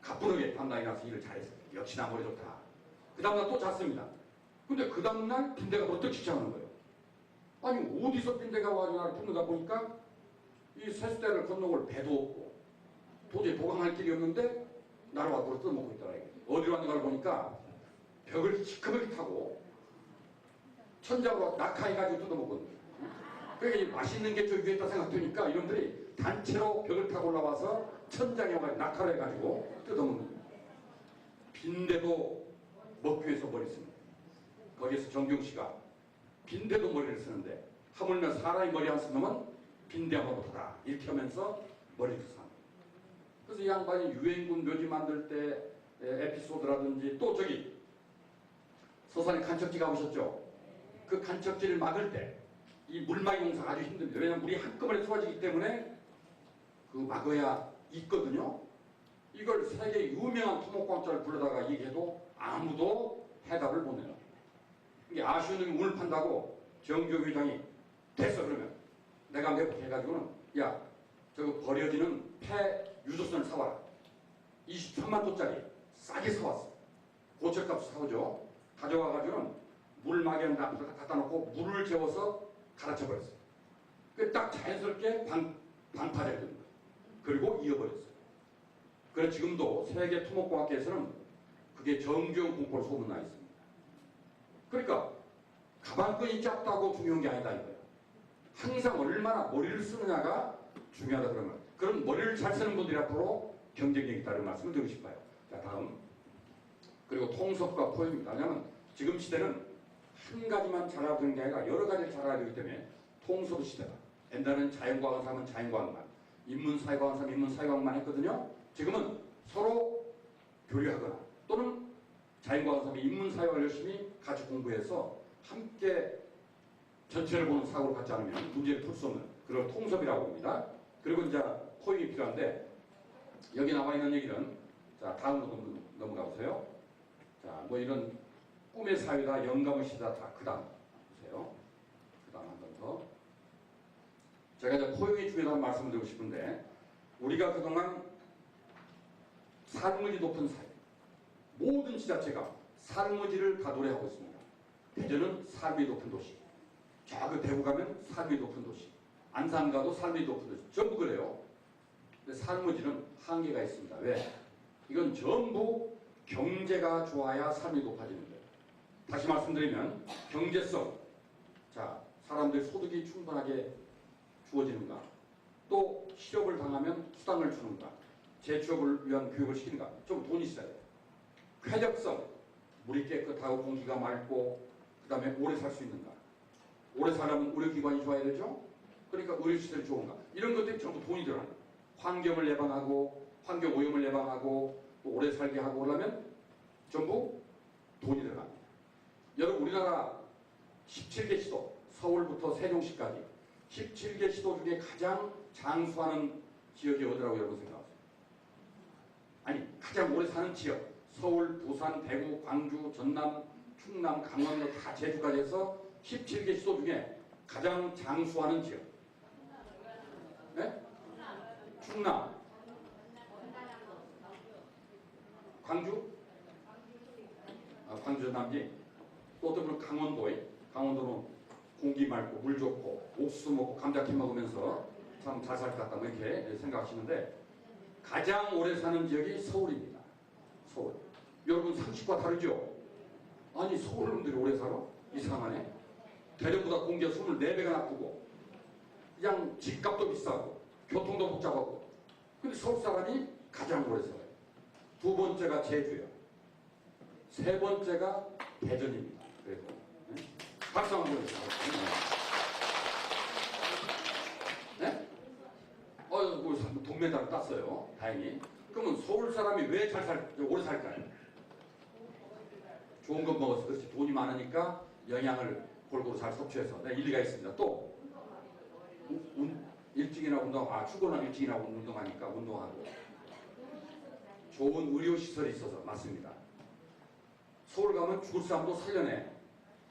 가뿐하게 밤낮이 나서 일을 잘했어요. 역시나 머리 좋다. 그 다음날 또 잤습니다. 근데 그 다음날 빈대가 벌떡 시작하는 거예요. 아니 어디서 빈대가 와서 나를 뿜는가 보니까 이 세수대를 건너올 배도 없고 도저히 보강할 길이 없는데 나를 와서 뜯어먹고 있더라. 어디로 왔는가를 보니까 벽을 시커멓게 타고 천장으로 낙하해가지고 뜯어먹거든요. 그러니까 맛있는 게 저 위에 있다 생각되니까 이놈들이 단체로 벽을 타고 올라와서 천장에 와서 낙하를 해가지고 뜯어먹는 거예요. 빈대도 먹기 위해서 머리 씁니다. 거기에서 정경 씨가 빈대도 머리를 쓰는데 하물며 사람이 머리 안 쓰면 빈대하고 못하다 이렇게 하면서 머리를 씁니다. 그래서 이 양반이 유행군 묘지 만들 때 에피소드라든지 또 저기 서산에 간척지 가보셨죠? 그 간척지를 막을 때 이 물막이 공사가 아주 힘듭니다. 왜냐하면 물이 한꺼번에 쏟아지기 때문에 그 막아야 있거든요. 이걸 세계 유명한 토목공학자를 불러다가 얘기해도 아무도 해답을 못 내요. 이게 아쉬운 놈이 운을 판다고 정교 회장이 됐어 그러면 내가 몇 번 해가지고는 야 저거 버려지는 폐 유조선을 사와라. 23만 도짜리 싸게 사왔어. 고철값 사오죠. 가져와가지고는 물막에 갖다 놓고 물을 재워서 갈아쳐 버렸어요. 딱 자연스럽게 방파제가 됩니다. 그리고 이어버렸어요. 그래서 지금도 세계 토목공학계에서는 그게 정교용 공포로 소문나 있습니다. 그러니까 가방끈이 짧다고 중요한 게 아니다 이거예요. 항상 얼마나 머리를 쓰느냐가 중요하다 그러면 그런 머리를 잘 쓰는 분들이 앞으로 경쟁력이 있다는 말씀을 드리고 싶어요. 자 다음 그리고 통섭과 포용입니다. 왜냐하면 지금 시대는 한 가지만 잘해야 되는 게 아니라 여러 가지를 잘해야 되기 때문에 통섭 시대다. 옛날에는 자연과학을 하면 자연과학만, 인문사회과학을 하면 인문사회과학만 했거든요. 지금은 서로 교류하거나 또는 자연과학을 하면 인문사회과학을 열심히 같이 공부해서 함께 전체를 보는 사고를 갖지 않으면 문제를 풀 수 없는 그런 통섭이라고 봅니다. 그리고 이제 포용이 필요한데 여기 나와 있는 얘기는 자 다음으로 넘어가 보세요. 자 뭐 이런 꿈의 사회다 영감의 시다 다 그 다음 보세요. 그 다음 한 번 더. 제가 이제 포용이 중요하다는 말씀을 드리고 싶은데, 우리가 그동안 삶의지 높은 사회, 모든 지자체가 삶의지를 가도래하고 있습니다. 대전은 삶이 높은 도시, 저 그 대구 가면 삶이 높은 도시, 안산 가도 삶이 높은 도시, 전부 그래요. 근데 삶의지는 한계가 있습니다. 왜? 이건 전부 경제가 좋아야 삶이 높아지는 거예요. 다시 말씀드리면 경제성, 자, 사람들 소득이 충분하게 주어지는가, 또 실업을 당하면 수당을 주는가, 재취업을 위한 교육을 시키는가, 좀 돈이 있어야 돼요. 쾌적성, 물이 깨끗하고 공기가 맑고 그 다음에 오래 살 수 있는가, 오래 살려면 의료기관이 좋아야 되죠. 그러니까 의료시설이 좋은가, 이런 것들이 전부 돈이 들어가는 거예요. 환경을 예방하고 환경오염을 예방하고 또 오래 살게 하고 그러면 전부 돈이 들어갑니다. 여러분, 우리나라 17개 시도, 서울부터 세종시까지 17개 시도 중에 가장 장수하는 지역이 어디라고 여러분 생각하세요? 아니, 가장 오래 사는 지역, 서울, 부산, 대구, 광주, 전남, 충남, 강원도 다 제주까지 해서 17개 시도 중에 가장 장수하는 지역. 네? 충남, 광주? 광주 전남지. 또 어떤 분은 강원도에, 강원도는 공기 맑고 물 좋고 옥수수 먹고 감자튀 먹으면서 참 잘 살 것 같다 뭐 이렇게 생각하시는데, 가장 오래 사는 지역이 서울입니다. 서울. 여러분 상식과 다르죠? 아니, 서울 놈들이 오래 살아? 이상하네. 대전보다 공기가 24배가 나쁘고 그냥 집값도 비싸고 교통도 복잡하고, 근데 서울 사람이 가장 오래 살아요. 두 번째가 제주예요. 세 번째가 대전입니다. 그래도 네? 박수 한번 주세요. 네? 뭐 동메달을 땄어요. 다행히. 그러면 서울 사람이 왜 오래 살까요? 좋은 거 먹어서. 그렇지. 돈이 많으니까 영양을 골고루 잘 섭취해서. 네, 일리가 있습니다. 또 일찍이나 출근하면 일찍이나 운동하니까 운동하고, 좋은 의료시설이 있어서. 맞습니다. 서울 가면 죽을 사람도 살려내.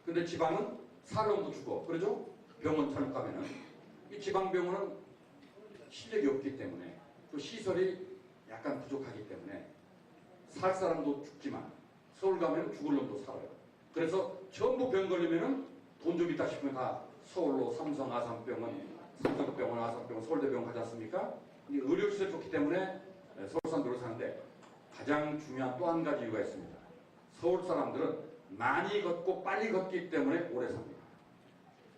근데 지방은 사람도 죽어. 그러죠? 병원 잘못 가면은. 이 지방병원은 실력이 없기 때문에, 또 시설이 약간 부족하기 때문에 살 사람도 죽지만 서울 가면 죽을 놈도 살아요. 그래서 전부 병 걸리면은 돈 좀 있다 싶으면 다 서울로 삼성 아산병원, 삼성병원, 아산병원, 서울대병원 가지 않습니까? 의료시설이 좋기 때문에 서울 사람들을 사는데, 가장 중요한 또 한 가지 이유가 있습니다. 서울 사람들은 많이 걷고 빨리 걷기 때문에 오래 삽니다.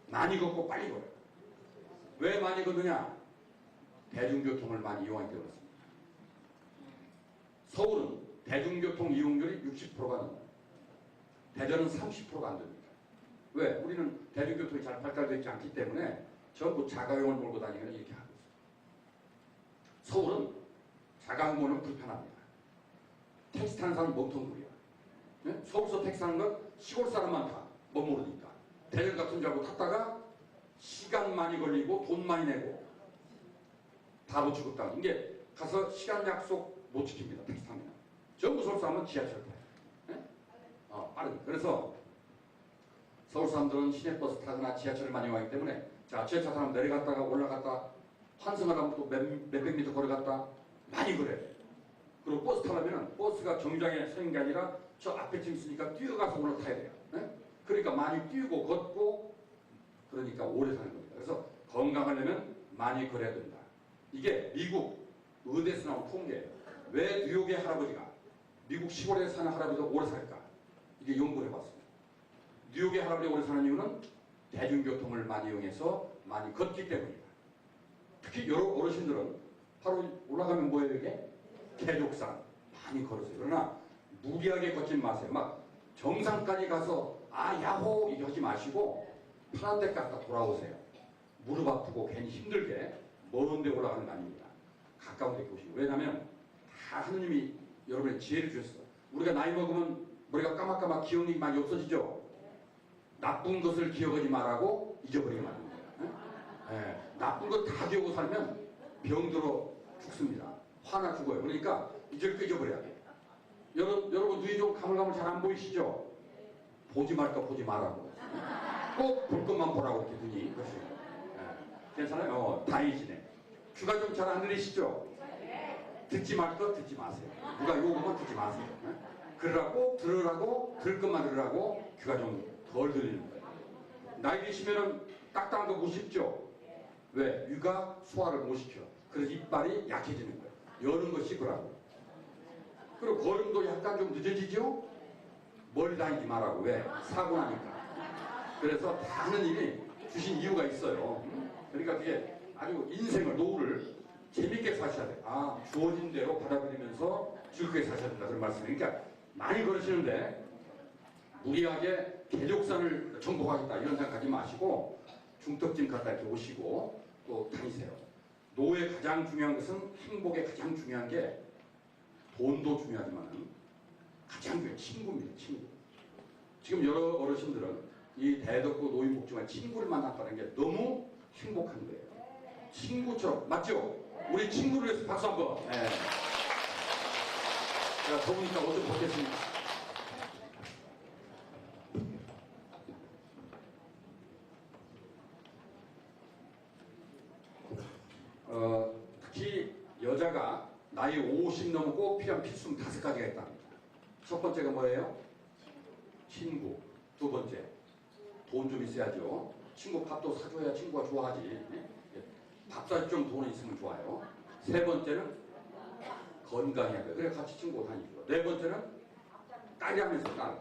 많이 걷고 빨리 걸어요. 왜 많이 걷느냐? 대중교통을 많이 이용하기 때문에 그렇습니다. 서울은 대중교통 이용률이 60%가 넘어요. 대전은 30%가 안 됩니다. 왜? 우리는 대중교통이 잘 발달되어 있지 않기 때문에 전부 자가용을 몰고 다니면 이렇게 하고 있어요. 서울은 자가용은 불편합니다. 택시 타는 사람은 몸통구리야. 네? 서울서 택시 타는 건 시골 사람만 타. 못 모르니까. 대전 같은 줄 알고 탔다가 시간 많이 걸리고 돈 많이 내고 바보 취급당하고, 이게 가서 시간 약속 못 지킵니다. 택시 타면. 전부 서울 사람은 지하철 타요. 네? 빠르게. 그래서 서울 사람들은 시내버스 타거나 지하철을 많이 이용하기 때문에, 자, 지하철 타면 내려갔다가 올라갔다 환승을 하면 또 몇백 미터 걸어갔다 많이 그래. 그리고 버스 타려면 버스가 정류장에 서 있는 게 아니라 저 앞에 층 있으니까 뛰어가서 올라타야 돼요. 네? 그러니까 많이 뛰고 걷고, 그러니까 오래 사는 겁니다. 그래서 건강하려면 많이 걸어야 된다. 이게 미국 의대에서 나온 통계예요. 왜 뉴욕의 할아버지가 미국 시골에 사는 할아버지가 오래 살까? 이게 연구를 해봤습니다. 뉴욕의 할아버지가 오래 사는 이유는 대중교통을 많이 이용해서 많이 걷기 때문입니다. 특히 여러 어르신들은 바로 올라가면 뭐예요 이게? 계족산 많이 걸으세요. 그러나 무리하게 걷지 마세요. 막 정상까지 가서 야호 이렇게 하지 마시고 편한 데 갔다 돌아오세요. 무릎 아프고 괜히 힘들게 먼 데 올라가는 거 아닙니다. 가까운 데 오시고. 왜냐하면 다 하느님이 여러분의 지혜를 주셨어요. 우리가 나이 먹으면 머리가 까맣까맣 기억력이 많이 없어지죠. 나쁜 것을 기억하지 말라고 잊어버리게 만든 거예요. 네. 나쁜 거 다 기억하고 살면 병들어 죽습니다. 화나 죽어요. 그러니까 잊을 거 잊어버려야 돼요. 여러분 눈이 좀 가물가물 잘 안 보이시죠? 보지 말까 보지 말라고. 꼭 볼 것만 보라고 이렇게 눈이. 그렇죠. 네. 괜찮아요? 다행이시네. 귀가 좀 잘 안 들리시죠? 듣지 말 거 듣지 마세요. 누가 요구면 듣지 마세요. 그러라고 들으라고 들을 것만 들으라고 귀가 좀 덜 들리는 거예요. 나이 드시면은 딱딱한 거 못 씹죠? 왜? 위가 소화를 못 시켜. 그래서 이빨이 약해지는 거예요. 여는 거 씹으라고. 그리고 걸음도 약간 좀 늦어지죠? 멀리 다니지 말라고. 왜? 사고 나니까. 그래서 다 하느님이 주신 이유가 있어요. 그러니까 그게 아주 인생을, 노후를 재밌게 사셔야 돼. 아, 주어진 대로 받아들이면서 즐겁게 사셔야 된다. 그런 말씀이에요. 그러니까 많이 걸으시는데 무리하게 계족산을 정복하겠다 이런 생각하지 마시고 중턱짐 갖다 이렇게 오시고 또 다니세요. 노후에 가장 중요한 것은 행복에 가장 중요한 게 돈도 중요하지만 가장 중요한 친구입니다. 친구. 지금 여러 어르신들은 이 대덕구 노인복지관 친구를 만났다는 게 너무 행복한 거예요. 친구처럼. 맞죠? 우리 친구를 위해서 박수 한번. 네. 자, 더우니까 옷 좀 벗겠습니다. 특히 여자가 나이 50 넘고 필요한 필수품 5가지가 있답니다. 첫 번째가 뭐예요? 친구. 두 번째, 돈 좀 있어야죠. 친구 밥도 사줘야 친구가 좋아하지. 밥 살 좀 돈이 있으면 좋아요. 세 번째는 건강해야 돼. 그래 같이 친구가 다니죠. 네 번째는 딸이 하면서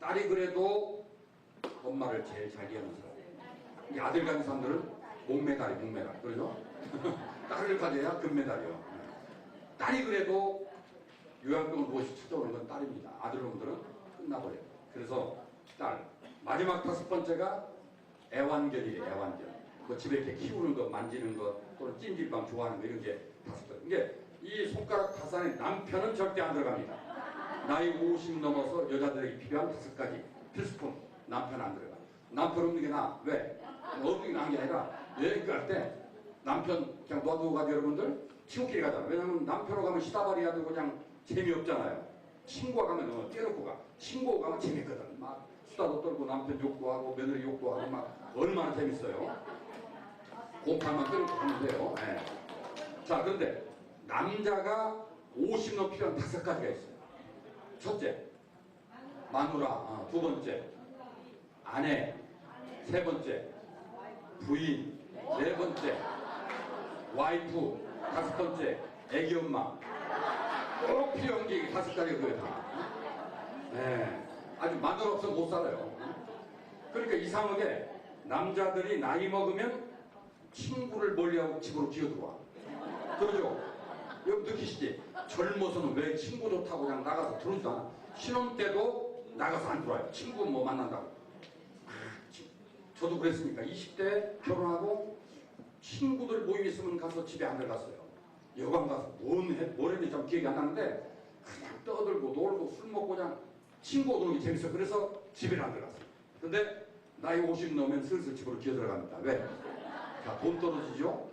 딸이 그래도 엄마를 제일 잘 기하는 사람. 이 아들 가진 사람들은 목메달. 그러죠? 딸을 가져야 금메달이요. 딸이 그래도 요양병을 무엇이 찾아오는 건 딸입니다. 아들놈들은 끝나버려요. 그래서 딸. 마지막 5번째가 애완견이에요. 애완견. 뭐 집에 이렇게 키우는 거, 만지는 거, 또는 찜질방 좋아하는 거 이런 게 5번. 이게 이 손가락 5 안에 남편은 절대 안 들어갑니다. 나이 50 넘어서 여자들에게 필요한 5가지 필수품. 남편 안 들어가. 남편 없는 게 나아. 왜? 없는 게 나은 게 아니라 여행 갈 때 남편 그냥 놔두고 가죠. 여러분들 친구끼리 가자. 왜냐면 남편하고 가면 시다발이 하고 그냥 재미없잖아요. 친구와 가면 깨놓고 가. 친구와 가면 재밌거든. 막 수다도 떨고 남편 욕도 하고 며느리 욕도 하고 막 얼마나 재밌어요. 공판만 끊고 하면 돼요. 네. 자, 그런데 남자가 50 넘 필요한 5가지가 있어요. 첫째, 마누라. 두 번째, 아내. 세 번째, 부인. 네 번째, 와이프. 5번째, 애기 엄마. 꼭 필요한 게 5가지가 그거예요 다. 네. 아주 마누라 없으면 못 살아요. 그러니까 이상하게 남자들이 나이 먹으면 친구를 멀리하고 집으로 기어들어와. 그러죠? 여러분 느끼시지? 젊어서는 왜 친구 좋다고 그냥 나가서 들어오지도 않아. 신혼 때도 나가서 안 들어와요. 친구 뭐 만난다고. 저도 그랬으니까 20대 결혼하고 친구들 모임 있으면 가서 집에 안 들어갔어요. 여관 가서 뭘 했는지 좀 기억이 안 나는데 그냥 떠들고 놀고 술 먹고 그냥 친구 오는 게 재밌어. 그래서 집에 안 들어갔어요. 근데 나이 50 넘으면 슬슬 집으로 기어 들어갑니다. 왜? 자, 돈 떨어지죠?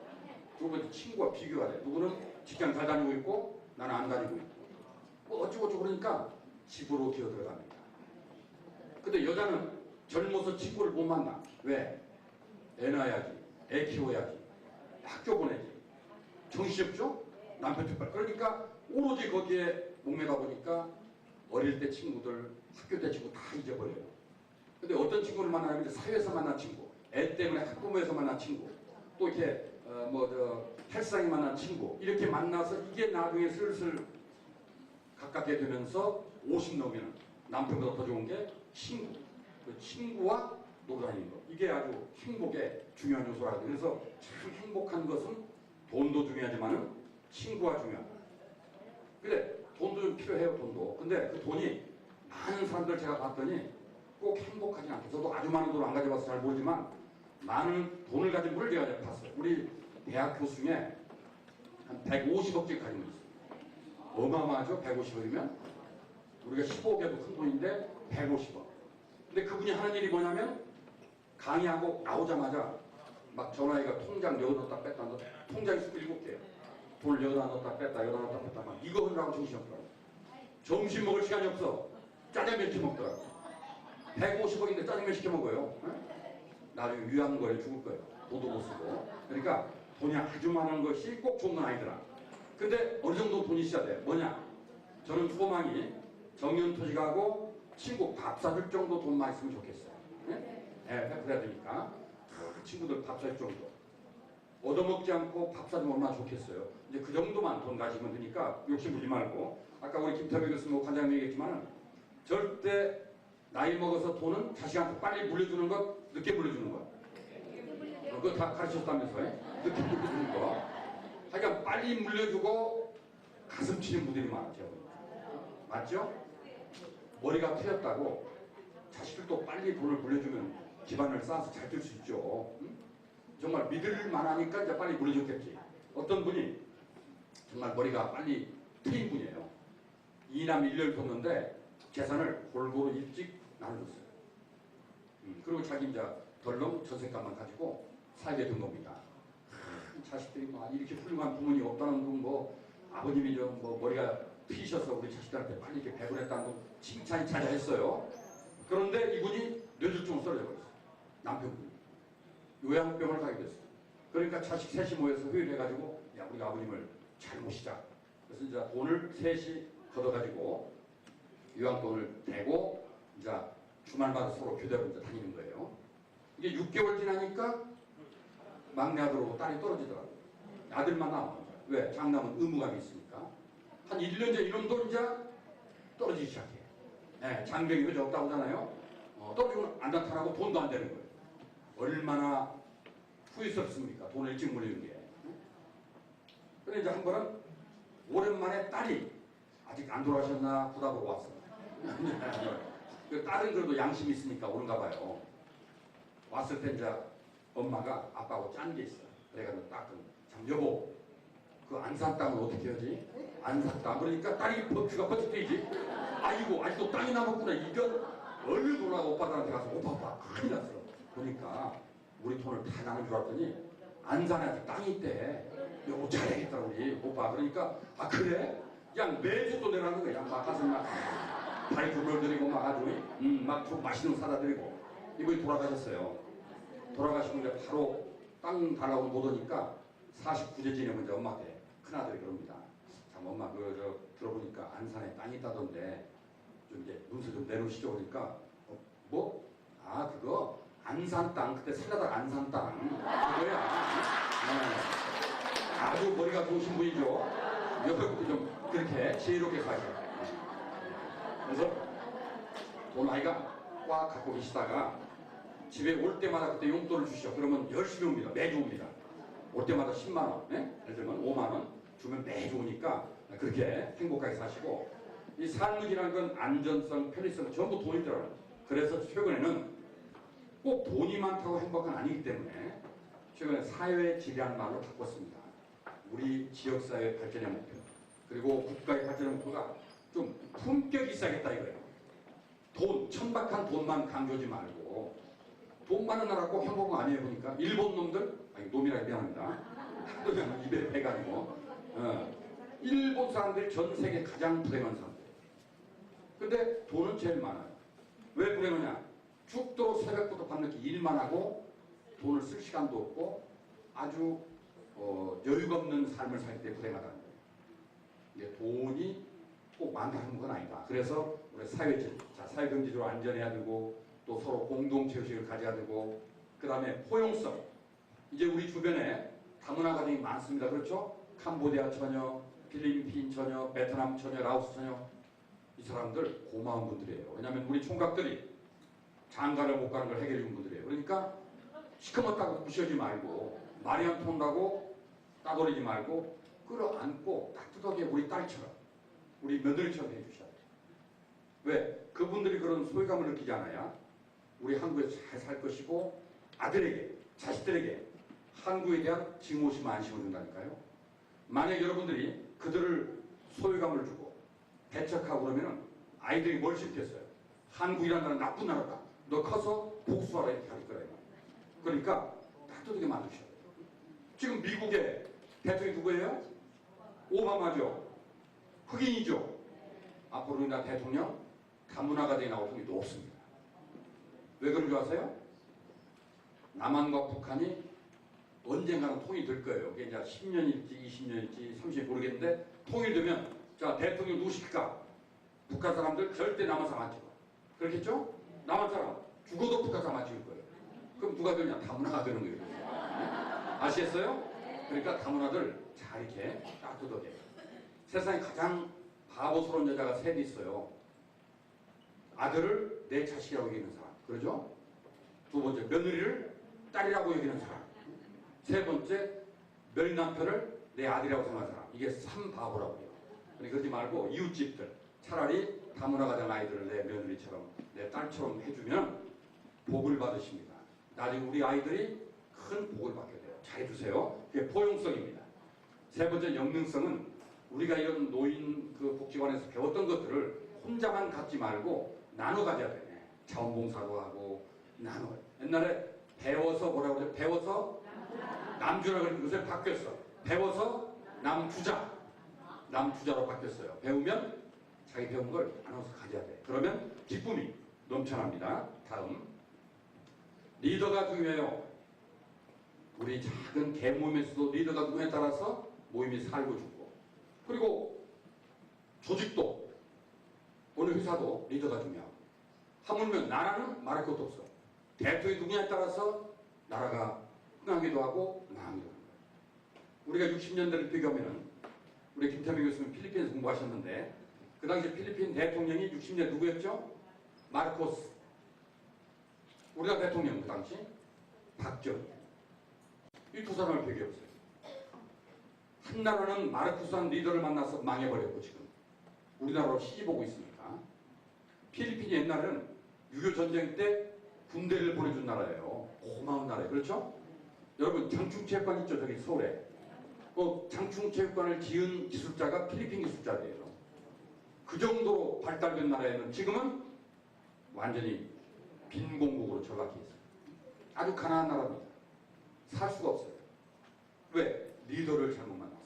두 번째, 친구와 비교가 돼. 누구는 직장 잘 다니고 있고 나는 안 다니고 있고 뭐 어쩌고저쩌고 그러니까 집으로 기어 들어갑니다. 근데 여자는 젊어서 친구를 못 만나. 왜? 애 낳아야지, 애 키워야지, 학교 보내지. 정신없죠? 남편 뒷발. 그러니까 오로지 거기에 목매다 보니까 어릴 때 친구들, 학교 때 친구 다 잊어버려요. 근데 어떤 친구를 만나면 사회에서 만난 친구, 애 때문에 학부모에서 만난 친구, 또 이렇게 헬스장에 만난 친구 이렇게 만나서 이게 나중에 슬슬 가깝게 되면서 50 넘으면 남편보다 더 좋은 게 친구. 그 친구와 놀러 다니는 거. 이게 아주 행복의 중요한 요소라고. 그래서 참 행복한 것은 돈도 중요하지만은 친구가 중요하다. 근데 돈도 좀 필요해요. 돈도. 근데 그 돈이 많은 사람들 제가 봤더니 꼭 행복하지 않고, 저도 아주 많은 돈을 안 가져봐서 잘 모르지만 많은 돈을 가진 분을 제가 봤어요. 우리 대학 교수 중에 한 150억씩 가진 분 있어요. 어마어마하죠? 150억이면 우리가 15억에도 큰 돈인데 150억. 근데 그분이 하는 일이 뭐냐면 강의하고 나오자마자 막 전화기가 통장 여기다 넣었다 뺐다 넣었다, 통장이 27개예요. 돈을 여기다 넣었다 뺐다 여기다 넣었다 뺐다 막 이거 하느라고 정신이 없더라고. 점심 먹을 시간이 없어. 짜장면 시켜 먹더라고. 150억인데 짜장면 시켜 먹어요. 네? 나중에 위안거리에 죽을 거예요. 돈도 못 쓰고. 그러니까 돈이 아주 많은 것이 꼭 좋은 건 아니더라. 근데 어느 정도 돈이 있어야 돼. 뭐냐? 저는 소망이 정년퇴직하고 친구 밥 사줄 정도 돈만 있으면 좋겠어요. 예? 예, 그래야 되니까. 친구들 밥 사줄 정도. 얻어먹지 않고 밥 사주면 얼마나 좋겠어요. 이제 그 정도만 돈 가지면 되니까 욕심 부리지 말고. 아까 우리 김태배 교수님, 관장님 얘기했지만 절대 나이 먹어서 돈은 자식한테 빨리 물려주는 것, 늦게 물려주는 것. 그거 다 가르쳤다면서요? 늦게 물려주는 거. 하여간 빨리 물려주고 가슴 치는 분들이 많죠. 맞죠? 머리가 트였다고 자식들도 빨리 돈을 물려주면 기반을 쌓아서 잘 될 수 있죠. 응? 정말 믿을 만하니까 이제 빨리 물려줬겠지. 어떤 분이 정말 머리가 빨리 트인 분이에요. 2남 1녀를 뒀는데 재산을 골고루 일찍 나눠줬어요. 그리고 자기 이제 덜렁 전세값만 가지고 살게 된 겁니다. 자식들이 막 이렇게 훌륭한 부모님 없다는 건 뭐 아버님이 좀 뭐 머리가 트이셔서 우리 자식들한테 빨리 이렇게 배분했다는 건 칭찬이 자자했어요. 그런데 이분이 뇌졸중으로 쓰러져 버렸어요. 남편분이. 요양병을 가게 됐어요. 그러니까 자식 셋이 모여서 회의해가지고 야 우리가 아버님을 잘 모시자. 그래서 이제 돈을 셋이 걷어가지고 요양돈을 대고 이제 주말마다 서로 교대로 이제 다니는 거예요. 이게 6개월 지나니까 막내 아들하고 딸이 떨어지더라고요. 아들만 남아. 왜? 장남은 의무감이 있으니까. 한 1년 전 이놈도 이제 떨어지기 시작해. 네, 장병이 그저 없다고 하잖아요. 떨어지고 안 나타나고 돈도 안 되는 거예요. 얼마나 후회스럽습니까? 돈을 일찍 물리는 게. 그런데 이제 한 번은 오랜만에 딸이 아직 안 돌아가셨나 부답으로 왔어. 그 딸은 그래도 양심이 있으니까 오는가 봐요. 왔을 때 이제 엄마가 아빠하고 짠 게 있어. 그래가지고 참 여보 그 안 산 땅은 어떻게 하지? 안 샀다. 그러니까 딸이 귀가 번쩍 뜨이지. 아이고 아직도 땅이 남았구나. 이건 얼른 돌아가 오빠들한테 가서 오빠 큰일 났어. 보니까 우리 돈을 다 나눈 줄 알았더니 안 사네 아직 땅이 있대. 여보 잘해야겠다 우리 오빠. 그러니까 아 그래? 그냥 매주 또 내라는 거야. 막 가서 막 다리 굴러드리고 막 아주 막 좀 맛있는 거 사다 드리고. 이분이 돌아가셨어요. 돌아가시고 이제 바로 땅 달라고 못 오니까 49제 지내면 이제 엄마한테 큰아들이 그럽니다. 참 엄마 들어보니까 안산에 땅이 있다던데 좀 이제 문서 좀 내놓으시죠. 그러니까 뭐? 아 그거 안산 땅 그때 살려다가 안산 땅 그거야. 아주 머리가 좋으신 분이죠. 옆에부터 좀 그렇게 지혜롭게 사셔. 그래서 돈 아이가 꽉 갖고 계시다가 집에 올 때마다 그때 용돈을 주시죠. 그러면 열심히 옵니다. 매주 옵니다. 올 때마다 10만 원, 네? 예를 들면 5만 원 주면 매주 오니까 그렇게 행복하게 사시고 이 삶이라는 건 안전성, 편의성 전부 돈이더라고요. 그래서 최근에는 꼭 돈이 많다고 행복은 아니기 때문에 최근에 사회 질이라는 말로 바꿨습니다. 우리 지역사회 발전의 목표 그리고 국가의 발전의 목표가 좀 품격이 있어야겠다 이거예요. 돈, 천박한 돈만 강조하지 말고 돈 많은 나라 꼭 행복은 아니에요. 보니까 일본 놈들, 아니 놈이라 미안합니다. 입에 배가 아니고 일본 사람들이 전 세계 가장 불행한 사람들. 근데 돈은 제일 많아요. 왜 불행하냐? 죽도록 새벽부터 밤늦게 일만 하고 돈을 쓸 시간도 없고 아주 여유가 없는 삶을 살기 때문에 불행하다는 거예요. 이게 돈이 꼭 많다는 건 아니다. 그래서 우리 사회질, 사회경제적으로 안전해야 되고 또 서로 공동체의식을 가져야 되고 그 다음에 포용성. 이제 우리 주변에 다문화 가정이 많습니다. 그렇죠? 캄보디아 처녀, 필리핀 처녀, 베트남 처녀, 라오스 처녀 이 사람들 고마운 분들이에요. 왜냐하면 우리 총각들이 장가를 못 가는 걸 해결해 준 분들이에요. 그러니까 시커멓다고 무시하지 말고 말이 안 통한다고 따돌리지 말고 끌어안고 따뜻하게 우리 딸처럼 우리 며느리처럼 해주셔야 돼요. 왜? 그분들이 그런 소외감을 느끼지 않아야 우리 한국에서 잘 살 것이고 아들에게, 자식들에게 한국에 대한 증오심, 안심을 준다니까요. 만약 여러분들이 그들을 소외감을 주고 배척하고 그러면 아이들이 뭘 시켰어요? 한국이라는 나라는 나쁜 나라다. 너 커서 복수하라 이렇게 할 거예요. 그러니까 따뜻하게 만드셔야 돼요. 지금 미국의 대통령이 누구예요? 오바마죠. 흑인이죠. 앞으로 우리나라 대통령 다문화가 되어 나올 확률이 높습니다. 왜 그런 줄 아세요? 남한과 북한이 언젠가는 통일이 될 거예요. 그게 이제 10년일지 20년일지 30년 모르겠는데 통일되면 자 대통령 누구 시킬까? 북한 사람들 절대 남한 사람 안 찍어. 그렇겠죠? 남한 사람 죽어도 북한 사람 안 찍을 거예요. 그럼 누가 되냐? 다문화가 되는 거예요. 아시겠어요? 그러니까 다문화들 잘 이렇게 따뜻하게. 세상에 가장 바보스러운 여자가 셋 있어요. 아들을 내 자식이라고 여기는 사람. 그러죠? 두 번째 며느리를 딸이라고 여기는 사람. 세 번째 며느리 남편을 내 아들이라고 생각하는 사람. 이게 삼바보라고 해요. 그러지 말고 이웃집들 차라리 다문화가 된 아이들을 내 며느리처럼 내 딸처럼 해주면 복을 받으십니다. 나중에 우리 아이들이 큰 복을 받게 돼요. 잘해주세요. 그게 포용성입니다. 세 번째 영능성은 우리가 이런 노인 그 복지관에서 배웠던 것들을 혼자만 갖지 말고 나눠 가져야 돼. 자원봉사도 하고 나눠. 옛날에 배워서 뭐라고 그래? 배워서 남주라 그랬는데 요새 바뀌었어. 배워서 남주자. 남주자로 바뀌었어요. 배우면 자기 배운 걸 나눠서 가져야 돼. 그러면 기쁨이 넘쳐납니다. 다음 리더가 중요해요. 우리 작은 개모임에서도 리더가 누구에 따라서 모임이 살고 죽고 그리고 조직도 어느 회사도 리더가 중요하고 하물며 나라는 말할 것도 없어. 대통령이 누구냐에 따라서 나라가 흥하기도 하고 망하기도 하는 거예요. 우리가 60년대를 비교하면 우리 김태명 교수님 필리핀에서 공부하셨는데 그 당시 필리핀 대통령이 60년대 누구였죠? 마르코스. 우리가 대통령 그 당시 박정희. 이 두 사람을 비교해보세요. 한 나라는 마르코스한 리더를 만나서 망해버렸고 지금 우리나라로 시집오고 있으니까. 필리핀이 옛날에는 6.25 전쟁 때 군대를 보내준 나라예요. 고마운 나라예요. 그렇죠? 여러분 장충체육관 있죠? 저기 서울에. 그 장충체육관을 지은 기술자가 필리핀 기술자예요. 그 정도로 발달된 나라에는 지금은 완전히 빈공국으로 전락해 있어요. 아주 가난한 나라입니다. 살 수가 없어요. 왜? 리더를 잘못 만났어요.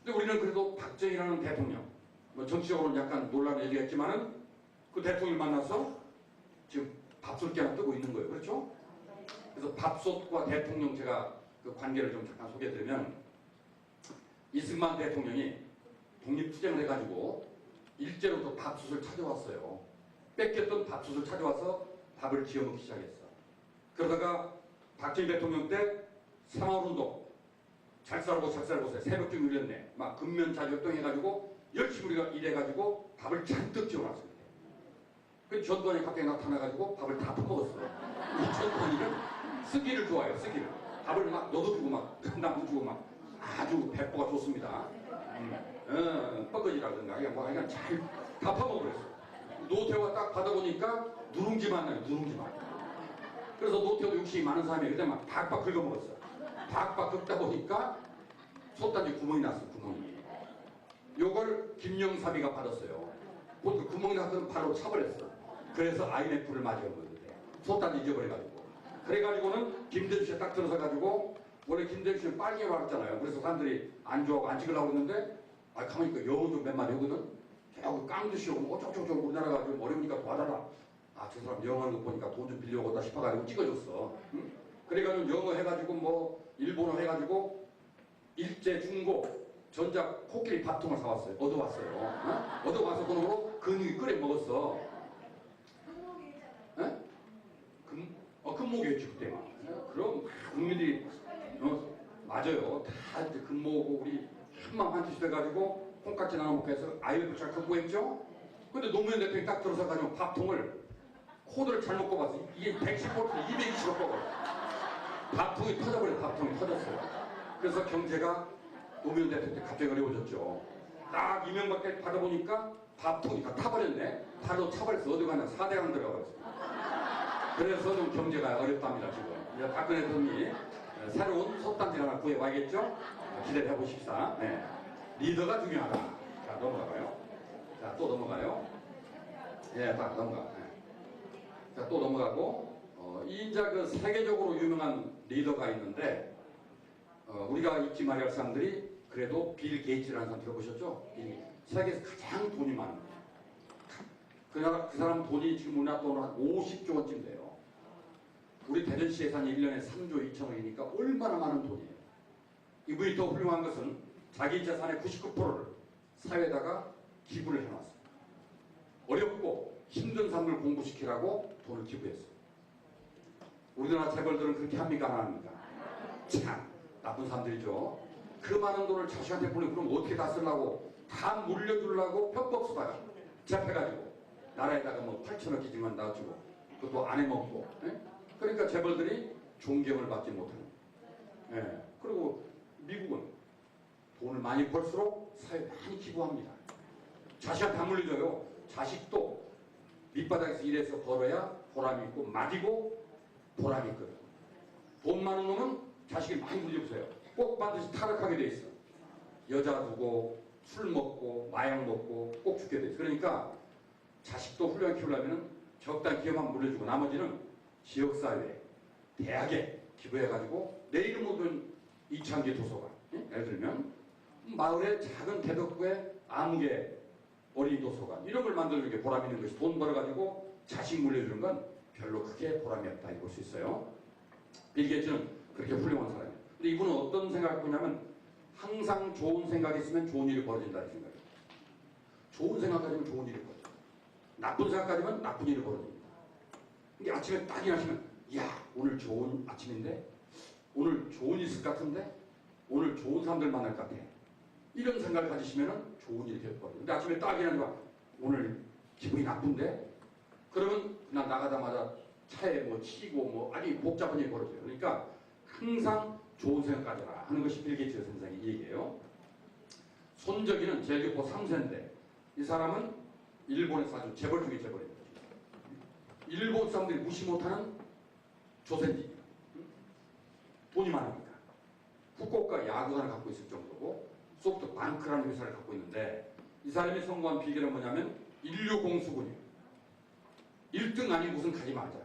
근데 우리는 그래도 박정희라는 대통령, 뭐 정치적으로는 약간 논란을 얘기했지만은 그 대통령을 만나서 지금 밥솥 하나 뜨고 있는 거예요. 그렇죠? 그래서 밥솥과 대통령 제가 그 관계를 좀 잠깐 소개해드리면 이승만 대통령이 독립투쟁을 해가지고 일제로 또 밥솥을 찾아왔어요. 뺏겼던 밥솥을 찾아와서 밥을 지어먹기 시작했어. 그러다가 박정희 대통령 때 새마을운동 잘 살고 잘 살고서 새벽 좀 울렸네. 막 근면자격동 해가지고 열심히 우리가 일해가지고 밥을 잔뜩 지어놨어요. 그 전두환이 갑자기 나타나가지고 밥을 다 퍼먹었어요. 이 전두환이는 쓰기를 좋아해요. 쓰기를. 밥을 막 넣어주고 막 나무 주고 막 아주 배포가 좋습니다. 뻐거지라든가 그냥 뭐 그냥 잘 다 퍼먹어버렸어요. 노태우가 딱 받아보니까 누룽지만 나요. 누룽지만. 그래서 노태우도 욕심이 많은 사람이 그때 막 박박 긁어먹었어요. 박박 긁다 보니까 솥단지 구멍이 났어요. 구멍이. 요걸 김영삼이가 받았어요. 그 구멍이 났던 바로 차버렸어. 그래서 IMF를 맞이한 거예요. 솥단지 잊어버려가지고. 그래가지고는 김대중 씨가 딱 들어서가지고 원래 김대중 씨는 빨갱이로 알았잖아요. 그래서 사람들이 안 좋아하고 안 찍으려고 그러는데 가만히 있니까 영어 좀 몇 마디 하거든. 계속 깡드시고 어쩌고저쩌고 우리나라가 좀 어려우니까 도와달라. 저 사람 영어 하는 거 보니까 돈 좀 빌려오겠다 싶어가지고 찍어줬어. 응? 그래가지고 영어 해가지고 뭐 일본어 해가지고 일제 중고 전자 코끼리 밥통을 사왔어요. 얻어왔어요. 어? 얻어와서 그놈으로 근육이 끓여 먹었어. 금목이었지 그때 막. 그럼 국민들이 맞아요. 다 이제 금목하고 우리 한마음 한뜻이 돼가지고 콩깍지 나눠 먹고 해서 IMF 잘 극복했죠. 근데 노무현 대통령이 딱 들어서가지고 밥통을 코드를 잘못 꼽았어. 이게 110볼트 220을 꼽았어. 밥통이 터져버려. 밥통이 터졌어요. 그래서 경제가 노무현 대통령 때 갑자기 어려워졌죠. 딱 이명박 때 받아보니까 밥통이 다 타버렸네. 발로 차버렸어. 어디 가냐 4대강 들어가버렸어. 그래서 좀 경제가 어렵답니다 지금. 이제 박근혜 대통령이 새로운 솥단지 하나 구해와야겠죠. 기대를 해보십시다. 네. 리더가 중요하다. 자 넘어가봐요. 자 또 넘어가요. 예, 딱 넘어가. 네. 자 또 넘어가고 이 이제 그 세계적으로 유명한 리더가 있는데 우리가 잊지 말아야 할 사람들이 그래도 빌 게이츠라는 사람 들어보셨죠? 세계에서 가장 돈이 많은 그 사람 돈이 지금 우리나라 돈으로 한 50조 원쯤 돼요. 우리 대전시 예산이 1년에 3조 2천억이니까 얼마나 많은 돈이에요. 이분이 더 훌륭한 것은 자기 재산의 99%를 사회에다가 기부를 해놨어요. 어렵고 힘든 삶을 공부시키라고 돈을 기부했어요. 우리나라 재벌들은 그렇게 합니까? 안 합니까? 참 나쁜 사람들이죠. 그 많은 돈을 자식한테 보내고 그럼 어떻게 다 쓰려고 다 물려주려고 편법 쓰다가 잡혀가지고 나라에다가 뭐 8천억 기증만 놔주고 그것도 안 해먹고 그러니까 재벌들이 존경을 받지 못하는 그리고 미국은 돈을 많이 벌수록 사회에 많이 기부합니다. 자식한테 안 물려줘요. 자식도 밑바닥에서 일해서 벌어야 보람이 있고 맞이고 보람이 있거든. 돈 많은 놈은 자식이 많이 물려주세요. 꼭 반드시 타락하게 돼 있어. 여자 두고 술 먹고 마약 먹고 꼭 죽게 돼 있어. 그러니까 자식도 훌륭하게 키우려면 적당히 기업만 물려주고 나머지는 지역사회, 대학에 기부해가지고 내 이름 묻은 이창기 도서관 예를 들면 마을의 작은 대덕구에 아무개 어린이 도서관 이런 걸 만들어주는 게 보람 있는 것이 돈 벌어가지고 자식 물려주는 건 별로 크게 보람이 없다 볼 수 있어요. 빌 게이츠는 그렇게 훌륭한 사람이에요. 근데 이분은 어떤 생각을 갖고 있냐면 항상 좋은 생각이 있으면 좋은 일이 벌어진다는 생각이에요. 좋은 생각 가지면 좋은 일이 벌어져요. 나쁜 생각 가지면 나쁜 일이 벌어집니다. 이게 아침에 딱 일어나시면 야 오늘 좋은 아침인데 오늘 좋은 일 있을 것 같은데 오늘 좋은 사람들 만날 것 같아. 이런 생각을 가지시면 좋은 일이 벌어져요. 근데 아침에 딱 일어나니까 오늘 기분이 나쁜데 그러면 그날 나가자마자 차에 뭐 치고 뭐 아주 복잡한 일이 벌어져요. 그러니까 항상 좋은 생각 가져라 하는 것이 빌 게이츠 선생의 얘기예요. 손정희는 제일교포 3세인데 이 사람은 일본에서 아주 재벌 중에 재벌입니다. 일본 사람들이 무시 못하는 조센지 돈이 많으니까 후쿠오카 야구단을 갖고 있을 정도고 소프트뱅크라는 회사를 갖고 있는데 이 사람이 성공한 비결은 뭐냐면 인류 공수군이에요. 1등 아닌 곳은 가지 말자.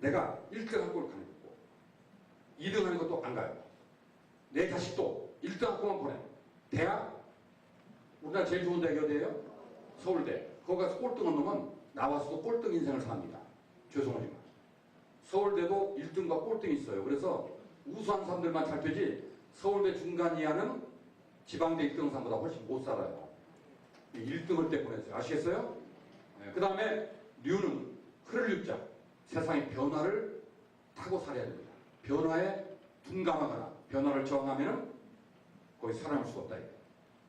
내가 1등 한 골을 가는 거고 2등 하는 것도 안 가요. 내 자식도 1등 한 골만 보내. 대학 우리나라 제일 좋은 대학이 어디예요? 서울대. 거기 가서 꼴등한 놈은 나와서도 꼴등 인생을 삽니다. 죄송하지만 서울대도 1등과 꼴등이 있어요. 그래서 우수한 사람들만 잘 되지 서울대 중간 이하는 지방대 1등 사람보다 훨씬 못 살아요. 1등을 때문에 아시겠어요? 그 다음에 류는 흐를 유자 세상의 변화를 타고 살아야 됩니다. 변화에 둔감하거나 변화를 저항하면 거의 살아남을 수가 없다.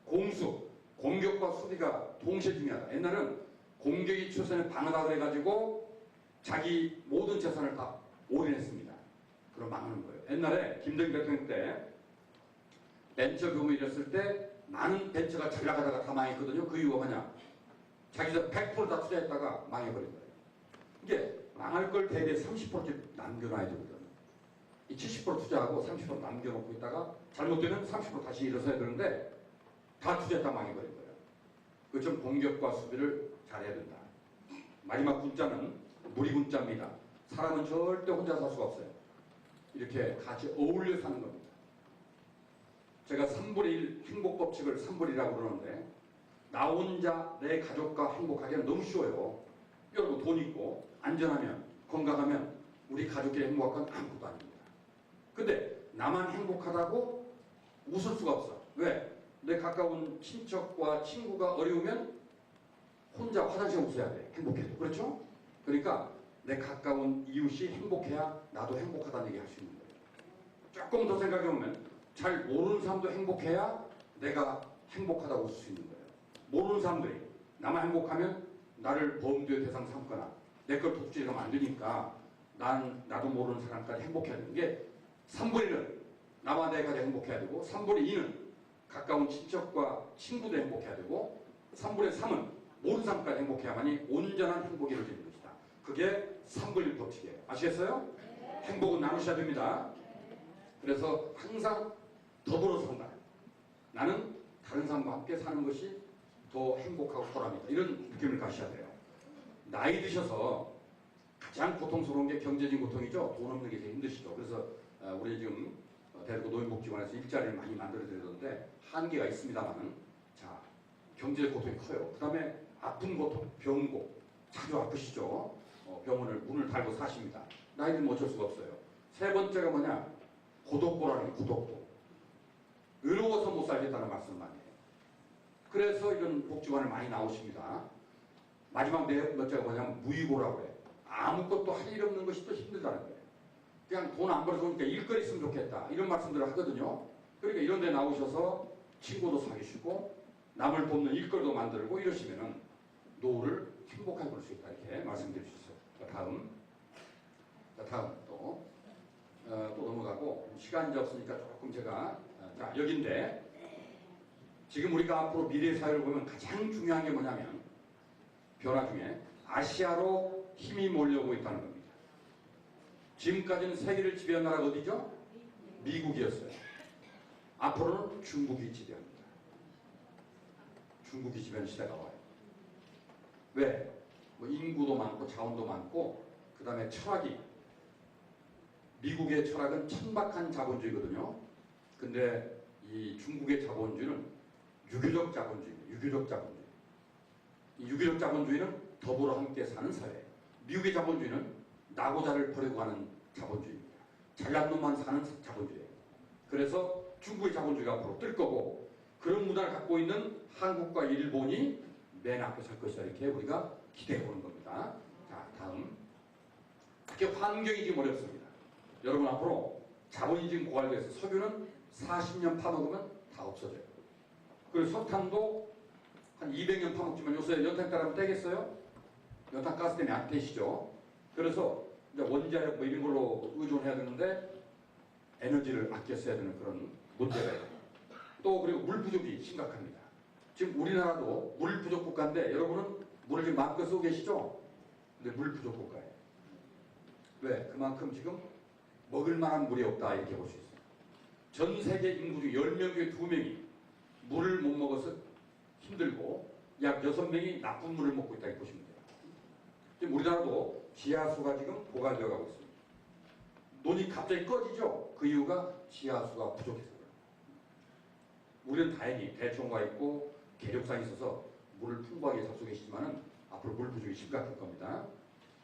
공수, 공격과 수비가 동시에 중요하다. 옛날은 공격이 최선의 방어다 그래가지고 자기 모든 재산을 다 올인했습니다. 그럼 망하는 거예요. 옛날에 김대중 대통령 때 벤처 금을 잃었을 때 많은 벤처가 잘 나가다가 다 망했거든요. 그 이유가 뭐냐? 자기가 100% 다 투자했다가 망해버린 거예요. 이게 망할 걸 대비해 30%씩 남겨놔야 되거든. 이 70% 투자하고 30% 남겨놓고 있다가 잘못되면 30% 다시 일어서야 되는데 다 투자했다 망해버린 거예요. 그 좀 공격과 수비를 잘해야 된다. 마지막 군자는 무리군자입니다. 사람은 절대 혼자 살 수가 없어요. 이렇게 같이 어울려 사는 겁니다. 제가 3분의 1 행복법칙을 3분의 1이라고 그러는데 나 혼자 내 가족과 행복하기는 너무 쉬워요. 여러분 돈 있고 안전하면 건강하면 우리 가족끼리 행복한 건 아무것도 아닙니다. 근데 나만 행복하다고 웃을 수가 없어. 왜? 내 가까운 친척과 친구가 어려우면 혼자 화장실에 웃어야 돼. 행복해도. 그렇죠? 그러니까 내 가까운 이웃이 행복해야 나도 행복하다는 얘기 할 수 있는 거예요. 조금 더 생각해보면 잘 모르는 사람도 행복해야 내가 행복하다고 웃을 수 있는 거예요. 모르는 사람들이 나만 행복하면 나를 범죄의 대상 삼거나 내 걸 독주하면 안 되니까 나도 모르는 사람까지 행복해야 되는 게 3분의 1은 나와 내가 행복해야 되고 3분의 2는 가까운 친척과 친구도 행복해야 되고 3분의 3은 모든 사람까지 행복해야만이 온전한 행복이 이루어지는 것이다. 그게 3분의 1 법칙이에요. 아시겠어요? 네. 행복은 나누셔야 됩니다. 그래서 항상 더불어 산다. 나는 다른 사람과 함께 사는 것이 더 행복하고 보람이다. 이런 느낌을 가셔야 돼요. 나이 드셔서 가장 고통스러운 게 경제적인 고통이죠. 돈 없는 게 제일 힘드시죠. 그래서 우리 지금 대구 노인복지관에서 일자리를 많이 만들어드리는데 한계가 있습니다만은 자 경제적 고통이 커요. 그 다음에 아픈 고통, 병고 자주 아프시죠. 병원을 문을 달고 사십니다. 나이 들면 어쩔 수가 없어요. 세 번째가 뭐냐? 고독고라는 게 고독고. 외로워서 못 살겠다는 말씀 많이 해요. 그래서 이런 복지관을 많이 나오십니다. 마지막 네 번째가 뭐냐면 무의고라고 해요. 아무것도 할 일 없는 것이 또 힘들다는 거예요. 그냥 돈 안 벌어서 오니까 일거리 있으면 좋겠다. 이런 말씀들을 하거든요. 그러니까 이런 데 나오셔서 친구도 사귀시고 남을 돕는 일거리도 만들고 이러시면은 노후를 행복하게 볼 수 있다. 이렇게 말씀드릴 수 있어요. 다음 또 넘어가고 시간이 없으니까 조금 제가 자 여기인데 지금 우리가 앞으로 미래 사회를 보면 가장 중요한 게 뭐냐면 변화 중에 아시아로 힘이 몰려오고 있다는 겁니다. 지금까지는 세계를 지배한 나라가 어디죠? 미국이었어요. 앞으로는 중국이 지배합니다. 중국이 지배하는 시대가 와요. 왜? 뭐 인구도 많고 자원도 많고 그 다음에 철학이 미국의 철학은 천박한 자본주의거든요. 근데 이 중국의 자본주의는 유교적 자본주의입니다. 유교적 자본주의. 이 유교적 자본주의는 더불어 함께 사는 사회. 미국의 자본주의는 나고자를 버리고 가는 자본주의입니다. 잘난 놈만 사는 자본주의예요. 그래서 중국의 자본주의가 앞으로 뜰 거고 그런 문화를 갖고 있는 한국과 일본이 맨 앞에 설 것이다. 이렇게 우리가 기대해 보는 겁니다. 자, 다음. 특히 환경이 지금 어렵습니다. 여러분 앞으로 자본이 지금 고갈돼서 석유는 40년 파먹으면 다 없어져요. 그리고 석탄도 한 200년 파먹지만 요새 연탄 따라면 떼겠어요? 연탄 가스 때문에 안 떼시죠. 그래서 이제 원자력 뭐 이런 걸로 의존해야 되는데 에너지를 아껴 써야 되는 그런 문제가 있어요. 또 그리고 물 부족이 심각합니다. 지금 우리나라도 물 부족 국가인데 여러분은 물을 지금 마음껏 쓰고 계시죠? 근데 물 부족 국가예요. 왜? 그만큼 지금 먹을 만한 물이 없다 이렇게 볼 수 있어요. 전 세계 인구 중 10명 중에 2명이 물을 못 먹어서 힘들고 약 6명이 나쁜 물을 먹고 있다 이렇게 보시면 돼요. 지금 우리나라도 지하수가 지금 고갈되어 가고 있습니다. 논이 갑자기 꺼지죠? 그 이유가 지하수가 부족해서 그래요. 우리는 다행히 대청과 있고 계력상이 있어서 물을 풍부하게 잡수고 계시지만은 앞으로 물 부족이 심각할 겁니다.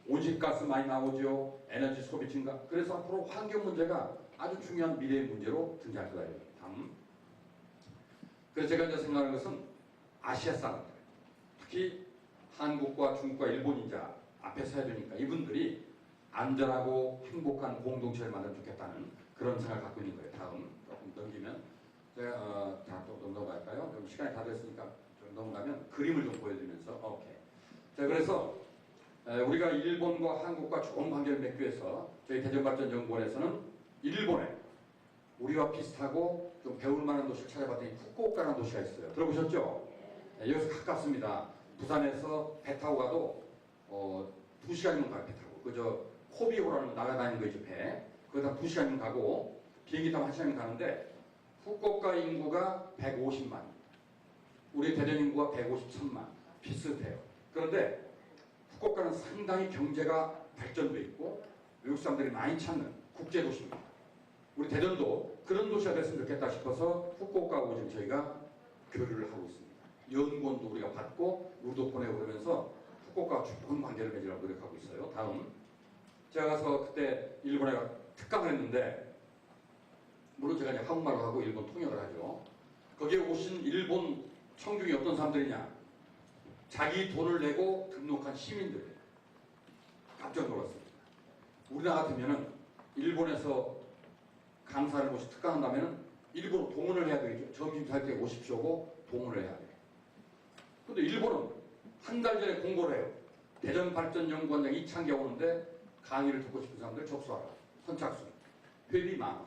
온실가스 많이 나오죠. 에너지 소비 증가. 그래서 앞으로 환경 문제가 아주 중요한 미래의 문제로 등장할 거다. 다음. 그래서 제가 이제 생각하는 것은 아시아 사람들, 특히 한국과 중국과 일본이 이제 앞에 서야 되니까 이분들이 안전하고 행복한 공동체를 만들면 좋겠다는 그런 생각을 갖고 있는 거예요. 다음 조금 넘기면 제가 또 넘어갈까요? 그럼 시간이 다 됐으니까 좀 넘어가면 그림을 좀 보여드리면서 오케이. 자 그래서 우리가 일본과 한국과 좋은 관계를 맺기 위해서 저희 대전발전연구원에서는 일본에 우리와 비슷하고 좀 배울 만한 도시를 찾아봤더니 후쿠오카라는 도시가 있어요. 들어보셨죠? 네, 여기서 가깝습니다. 부산에서 배 타고 가도 2시간이면 가요. 배 타고. 그저 코비호라는 날아다니는 거 있죠. 배. 거기다 2시간이면 가고 비행기 타면 1시간이면 가는데 후쿠오카 인구가 150만. 우리 대전 인구가 153만. 비슷해요. 그런데 후쿠오카는 상당히 경제가 발전돼 있고 외국 사람들이 많이 찾는 국제도시입니다. 우리 대전도 그런 도시가 됐으면 좋겠다 싶어서 후쿠오카하고 지금 저희가 교류를 하고 있습니다. 연구원도 우리가 받고 우리도 보내고 그러면서 후쿠오카와 좋은 관계를 맺으려고 노력하고 있어요. 다음. 제가 가서 그때 일본에 특강을 했는데 물론 제가 이제 한국말을 하고 일본 통역을 하죠. 거기에 오신 일본 청중이 어떤 사람들이냐. 자기 돈을 내고 등록한 시민들. 깜짝 놀랐습니다. 우리나라 같으면은 일본에서 강사를 모시 특강한다면은 일부러 동원을 해야 되겠죠. 점심 살 때 오십시오고 동원을 해야 돼요. 근데 일본은 한 달 전에 공고를 해요. 대전발전연구원장 이창기 오는데 강의를 듣고 싶은 사람들 접수하라. 선착순. 회비 10,000원.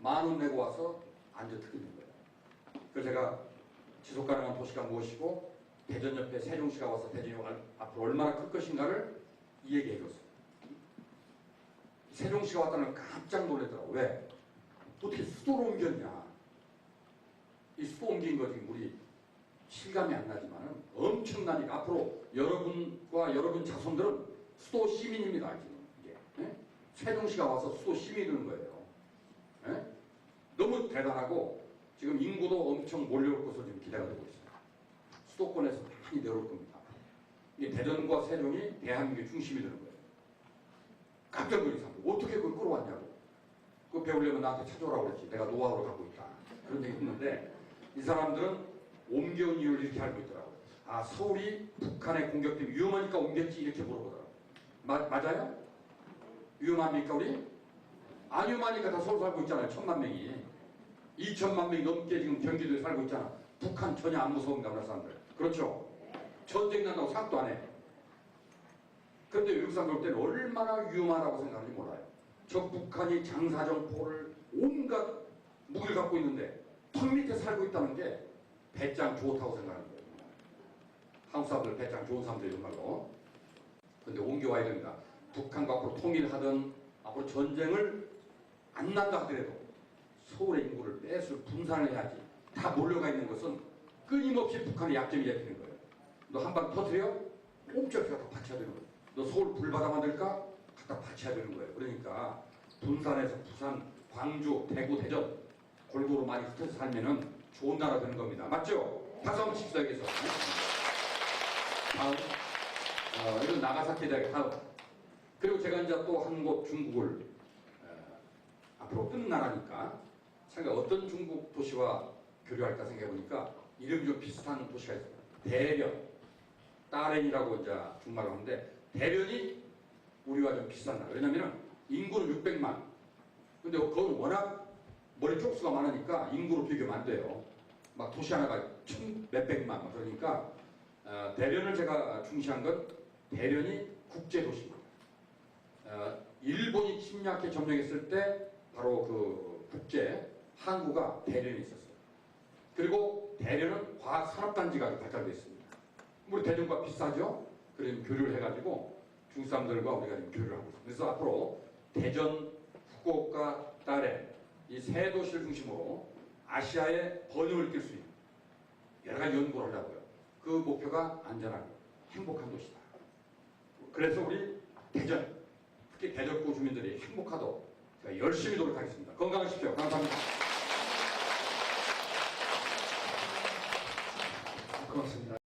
10,000원 내고 와서 앉아 듣는 거예요. 그래서 제가 지속가능한 도시가 무엇이고 대전 옆에 세종시가 와서 대전이 앞으로 얼마나 클 것인가를 얘기해 줬어요. 세종시가 왔다는 걸 깜짝 놀라더라고. 왜? 어떻게 수도로 옮겼냐. 이 수도 옮긴 거 지금 우리 실감이 안 나지만은 엄청나니까 앞으로 여러분과 여러분 자손들은 수도 시민입니다. 지금 이게. 예? 세종시가 와서 수도 시민이 되는 거예요. 예? 너무 대단하고 지금 인구도 엄청 몰려올 것으로 지금 기대가 되고 있어요. 수도권에서 많이 내려올 겁니다. 이게 대전과 세종이 대한민국의 중심이 되는 거예요. 깜짝 놀란 사람들. 어떻게 그걸 끌어왔냐고. 그거 배우려면 나한테 찾아오라고 그랬지. 내가 노하우를 갖고 있다. 그런 얘기 했는데 이 사람들은 옮겨온 이유를 이렇게 알고 있더라고요. 아, 서울이 북한에 공격되면 위험하니까 옮겼지 이렇게 물어보더라고요. 맞아요? 위험합니까 우리? 안 위험하니까 다 서울 살고 있잖아요. 1,000만 명이. 2,000만 명이 넘게 지금 경기도에 살고 있잖아. 북한 전혀 안 무서운가 우리 사람들. 그렇죠? 전쟁 난다고 생각도 안 해. 그런데 외국 사람들 볼 때는 얼마나 위험하다고 생각하는지 몰라요. 저 북한이 장사정포를 온갖 무기를 갖고 있는데 턱 밑에 살고 있다는 게 배짱 좋다고 생각하는 거예요. 한국 사람들 배짱 좋은 사람들이 정말로. 근데 옮겨와야 됩니다. 북한과 앞으로 통일하든 앞으로 전쟁을 안 난다 하더라도 서울의 인구를 뺏을 분산을 해야지. 다 몰려가 있는 것은 끊임없이 북한의 약점이 잡히는 거예요. 너 한 방 터뜨려? 옴짝이 갖다 받쳐야 되는 거예요. 너 서울 불바다 만들까? 갖다 받쳐야 되는 거예요. 그러니까 분산해서 부산, 광주, 대구, 대전 골고루 많이 흩어져 살면은 좋은 나라 되는 겁니다. 맞죠? 박수 한번 칩시다 여기서. 다음 이건 나가사키 대학 다음. 그리고 제가 이제 또 한 곳 중국을 앞으로 뜨는 나라니까 생각 어떤 중국 도시와 교류할까 생각해 보니까 이름이 좀 비슷한 도시가 있어요. 대련, 따렌이라고 이제 중말로 하는데 대련이 우리와 좀 비슷한 나라. 왜냐면은 인구는 600만. 근데 그건 워낙 머리 쪽수가 많으니까 인구로 비교하면 안 돼요. 막 도시 하나가 몇백만. 그러니까 대련을 제가 중시한 건 대련이 국제도시입니다. 일본이 침략해 점령했을 때 바로 그 국제 항구가 대련에 있었어요. 그리고 대련은 과학산업단지가 발달되어 있습니다. 우리 대전과 비슷하죠? 그래서 교류를 해가지고 중국 사람들과 우리가 지금 교류를 하고 있습니다. 그래서 앞으로 대전, 후쿠오카, 따렌 이 세 도시를 중심으로 아시아의 번영을 이끌 수 있는 여러 가지 연구를 하려고요. 그 목표가 안전하고 행복한 도시다. 그래서 우리 대전, 특히 대전구 주민들이 행복하도록 제가 열심히 노력하겠습니다. 건강하십시오. 감사합니다.